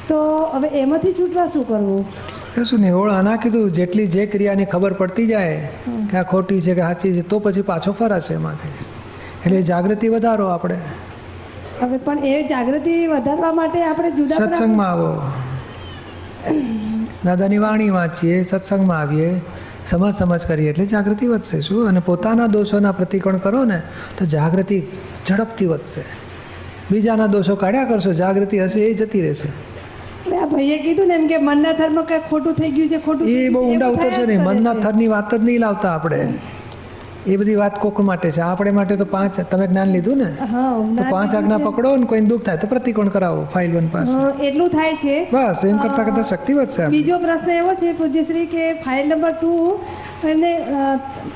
તો હવે એમાંથી છૂટવા શું કરવું? કશું નહીં, ઓળ આના કીધું જેટલી જે ક્રિયાની ખબર પડતી જાય કે આ ખોટી છે કે સાચી છે તો પછી પાછો ફરાશે એમાંથી. એટલે જાગૃતિ વધારો આપણે. હવે પણ એ જાગૃતિ વધારવા માટે આપણે જુદા સત્સંગમાં આવો, દાદાની વાણી વાંચીએ, સત્સંગમાં આવીએ, સમજ કરીએ એટલે જાગૃતિ વધશે શું. અને પોતાના દોષોના પ્રતિકોણ કરો ને તો જાગૃતિ ઝડપથી વધશે. બીજાના દોષો કાઢ્યા કરશો, જાગૃતિ હશે એ જતી રહેશે. હવે આ ભાઈએ કીધું ને એમ કે મનના થરમાં કંઈ ખોટું થઈ ગયું છે, ખોટું એ થઈ બહુ ગયું છે, ઊંડા એવું ઉતરશો થયા જ નહીં. કરે મનના છે. થરની વાત જ નહીં લાવતા આપણે. એ બધી વાત કોક માટે છે, આપણે માટે તો 5 તમે જ્ઞાન લીધું ને હા, તો જ્ઞાન 5 આજ્ઞા પકડો ને કોઈને દુઃખ થાય તો પ્રતિકોણ કરાવો ફાઇલ 1 પાસે. એટલું થાય છે. બસ એમ કરતા કરતા શક્તિ વધશે આપણી. બીજો પ્રશ્ન એવો છે પૂજ્યશ્રી કે ફાઇલ નંબર 2 એમને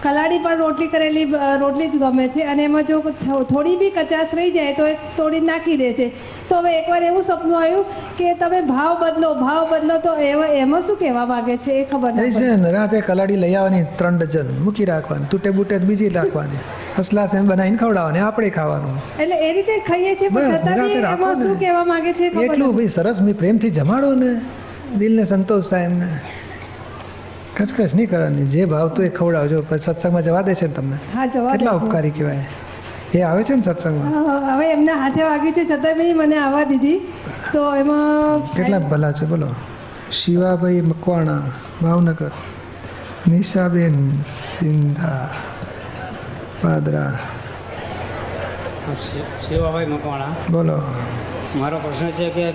કલાડી પર રોટલી કરેલી રોટલી જ ગમે છે અને એમાં જો થોડી બી કચાશ રહી જાય તો એ તોડી નાખી દે છે. તો હવે એકવાર એવું સપનું આવ્યું કે તમે ભાવ બદલો તો એમાં શું કહેવા માંગે છે એ ખબર એ નથી. છે ને રાતે કલાડી લઈ આવવાની 3 ડઝન મૂકી રાખવાની, તૂટે બૂટે બીજી રાખવાની, હસલાસ એમ બનાવીને ખવડાવવાની, આપણે ખાવાનું. એટલે એ રીતે ખાઈએ છીએ પણ બસ, છતાં બી નિરાંતે રાખો એમાં ને. શું કહેવા માંગે છે ખબર એટલું નથી. ભાઈ સરસ પ્રેમથી જમાડો ને, દિલને સંતોષ થાય એમને. કચકચ નહીં કરવાની, જે ભાવતું એ ખવડાવજો. પછી સત્સંગમાં જવા દે છે ને તમને. હા, જવા દે કેટલા છે. ઉપકારી કહેવાય. એ આવે છે ને સત્સંગમાં, હવે એમના હાથે વાગ્યું છે છતાં બી મને આવવા દીધી. તો એમાં કેટલા ભલા છે બોલો. શિવાભાઈ મકવાણા ભાવનગર, નિશાબેન સિંધા પાદરા. સેવાભાઈ મકવાણા. બોલો. મારો પ્રશ્ન છે કે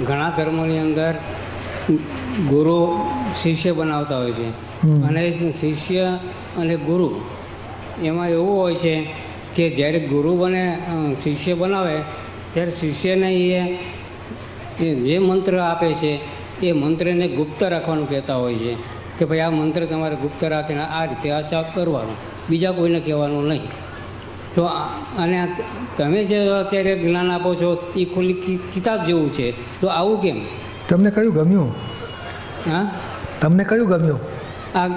ઘણા ધર્મોની અંદર ગુરુ શિષ્ય બનાવતા હોય છે અને શિષ્ય અને ગુરુ એમાં એવું હોય છે કે જ્યારે ગુરુ બને શિષ્ય બનાવે ત્યારે શિષ્યને એ જે મંત્ર આપે છે એ મંત્રને ગુપ્ત રાખવાનું કહેતા હોય છે કે ભાઈ આ મંત્ર તમારે ગુપ્ત રાખીને આ રીતે આ ચાપ કરવાનું, બીજા કોઈને કહેવાનું નહીં. તો અને તમે જે અત્યારે જ્ઞાન આપો છો એ ખુલ્લી કિતાબ જેવું છે, તો આવું કેમ? તમને કયું ગમ્યું? હા, તમને કયું ગમ્યું? આ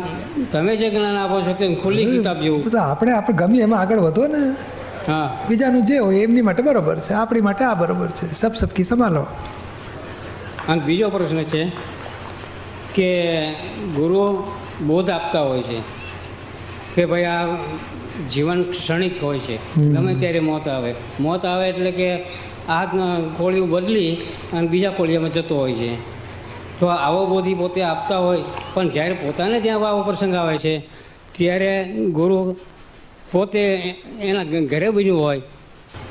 તમે જે જ્ઞાન આપો છો તે ખુલ્લી કિતાબ જેવું. તો આપણે ગમ્યું એમાં આગળ વધો ને. હા, બીજાનું જે હોય એમની માટે બરોબર છે, આપણી માટે આ બરોબર છે. સબકી સંભાળો. અને બીજો પ્રશ્ન છે કે ગુરુઓ બોધ આપતા હોય છે કે ભાઈ આ જીવન ક્ષણિક હોય છે, ગમે ત્યારે મોત આવે એટલે કે આ કોળિયું બદલી અને બીજા કોળિયામાં જતો હોય છે. તો આવો બોધી પોતે આપતા હોય પણ જ્યારે પોતાને ત્યાં આવો પ્રસંગ આવે છે ત્યારે ગુરુ પોતે એના ઘરે બન્યું હોય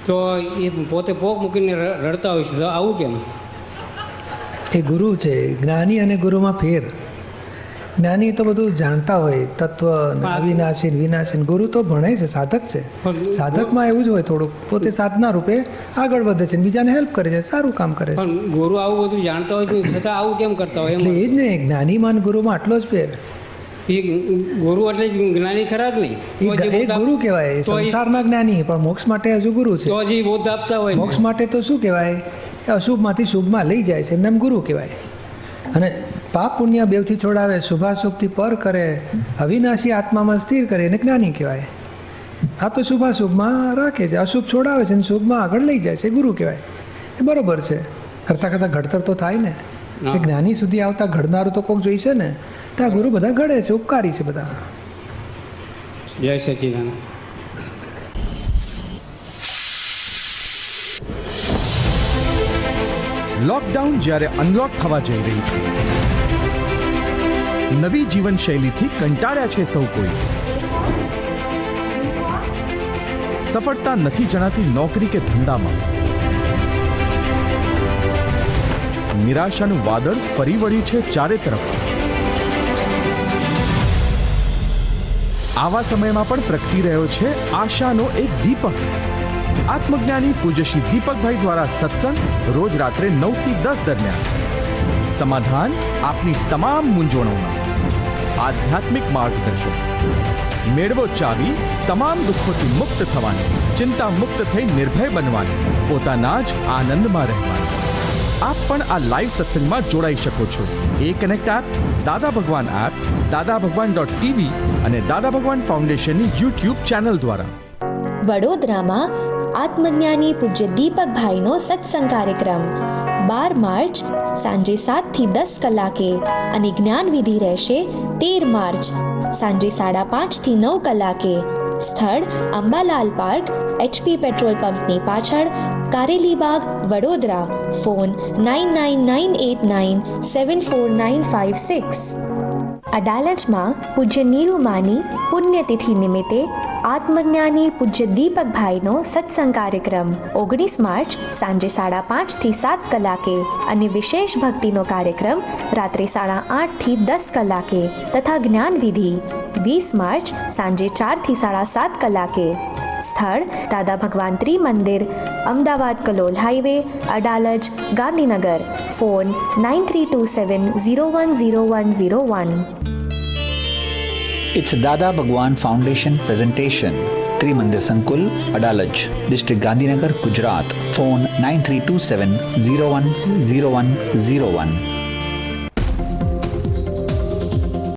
તો એ પોતે પોક મૂકીને રડતા હોય છે. તો આવું કેમ? એ ગુરુ છે. જ્ઞાની અને ગુરુમાં ફેર. જ્ઞાની તો બધું જાણતા હોય, તત્વ ને અવિનાશી ને વિનાશી. ગુરુ તો ભણે છે, સાધક છે. સાધકમાં એવું જ હોય થોડુંક, પોતે સાધના રૂપે આગળ વધે છે ને બીજાને હેલ્પ કરે છે, સારું કામ કરે છે. પણ ગુરુ આવું બધું જાણતા હોય છતાં આવું કેમ કરતા હોય? એટલે એ જ ને, જ્ઞાનીમાં ને ગુરુમાં આટલો જ ફેર. એ ગુરુ એટલે જ્ઞાની ખરા જ નહીં. એ ગુરુ કહેવાય, સંસારના જ્ઞાની, પણ મોક્ષ માટે હજુ ગુરુ છે. તો હજી બોધ આપતા હોય. મોક્ષ માટે તો શું કહેવાય, અશુભમાંથી શુભમાં લઈ જાય છે, એમને એમ ગુરુ કહેવાય. અને પાપ પુણ્ય બેવથી છોડાવે, શુભાશુભથી પર કરે, અવિનાશી આત્મામાં સ્થિર કરે એને જ્ઞાની કહેવાય. આ તો શુભાશુભમાં રાખે છે, અશુભ છોડાવે છે અને શુભમાં આગળ લઈ જાય છે, ગુરુ કહેવાય. એ બરોબર છે. કરતાં કરતાં ઘડતર તો થાય ને. એ જ્ઞાની સુધી આવતા ઘડનારું તો કોઈક જોઈશે ને. ત્યાં ગુરુ બધા ઘડે છે, ઉપકારી છે બધા. જય સચિદાનંદ. લોકડાઉન જ્યારે અનલોક થવા જઈ રહ્યું છે, નવી જીવનશૈલીથી કંટાળ્યા છે સૌ કોઈ. સફળતા નથી જણાતી નોકરી કે ધંધામાં. નિરાશાનું વાદળ ફરી વળ્યું છે ચારે તરફ. આવા સમયમાં પણ પ્રગટી રહ્યો છે આશાનો એક દીપક. આત્મજ્ઞાની પૂજ્ય શ્રી દીપકભાઈ દ્વારા સત્સંગ રોજ રાત્રે 9 થી 10 દરમિયાન. સમાધાન આપની તમામ મૂંઝવણોમાં. આધ્યાત્મિક માર્ગદર્શન. મેળવો ચાવી તમામ દુઃખોથી મુક્ત થવાની, ચિંતા મુક્ત થઈ નિર્ભય બનવાની, પોતાના જ આનંદમાં રહેવાની. આપ પણ આ લાઈવ સત્સંગમાં જોડાઈ શકો છો. એ કનેક્ટ એપ, દાદા ભગવાન એપ, dadabhagwan.tv અને દાદા ભગવાન ફાઉન્ડેશનની યુટ્યુબ ચેનલ દ્વારા. વડોદરામાં આત્મજ્ઞાની પૂજ્ય દીપકભાઈનો સત્સંગ કાર્યક્રમ 12 માર્ચ સાંજે 7 થી 10 કલાકે અને જ્ઞાનવિધિ રહેશે 13 માર્ચ સાંજે 5:30 થી 9 કલાકે. સ્થળ અંબાલાલ પાર્ક, HP પેટ્રોલ પંપની પાછળ, કારેલીબાગ, વડોદરા. ફોન 9998974956. અડાલજમાં પૂજ્ય નીરુમાની પુણ્યતિથિ નિમિત્તે આત્મજ્ઞાની પૂજ્ય દીપકભાઈનો સત્સંગ કાર્યક્રમ 19 માર્ચ સાંજે 5:30 થી 7 કલાકે અને વિશેષ ભક્તિનો કાર્યક્રમ રાત્રે 8:30 થી 10 કલાકે તથા જ્ઞાનવિધિ 20 માર્ચ સાંજે 4 થી 7:30 કલાકે. સ્થળ દાદા ભગવાન Trimandir, Ahmedabad Kalol highway, Adalaj, Gandhinagar. Phone 9327010101. It's Dada Bhagwan Foundation presentation. Trimandir Sankul, Adalaj, District Gandhinagar, Gujarat. Phone 9327 010101.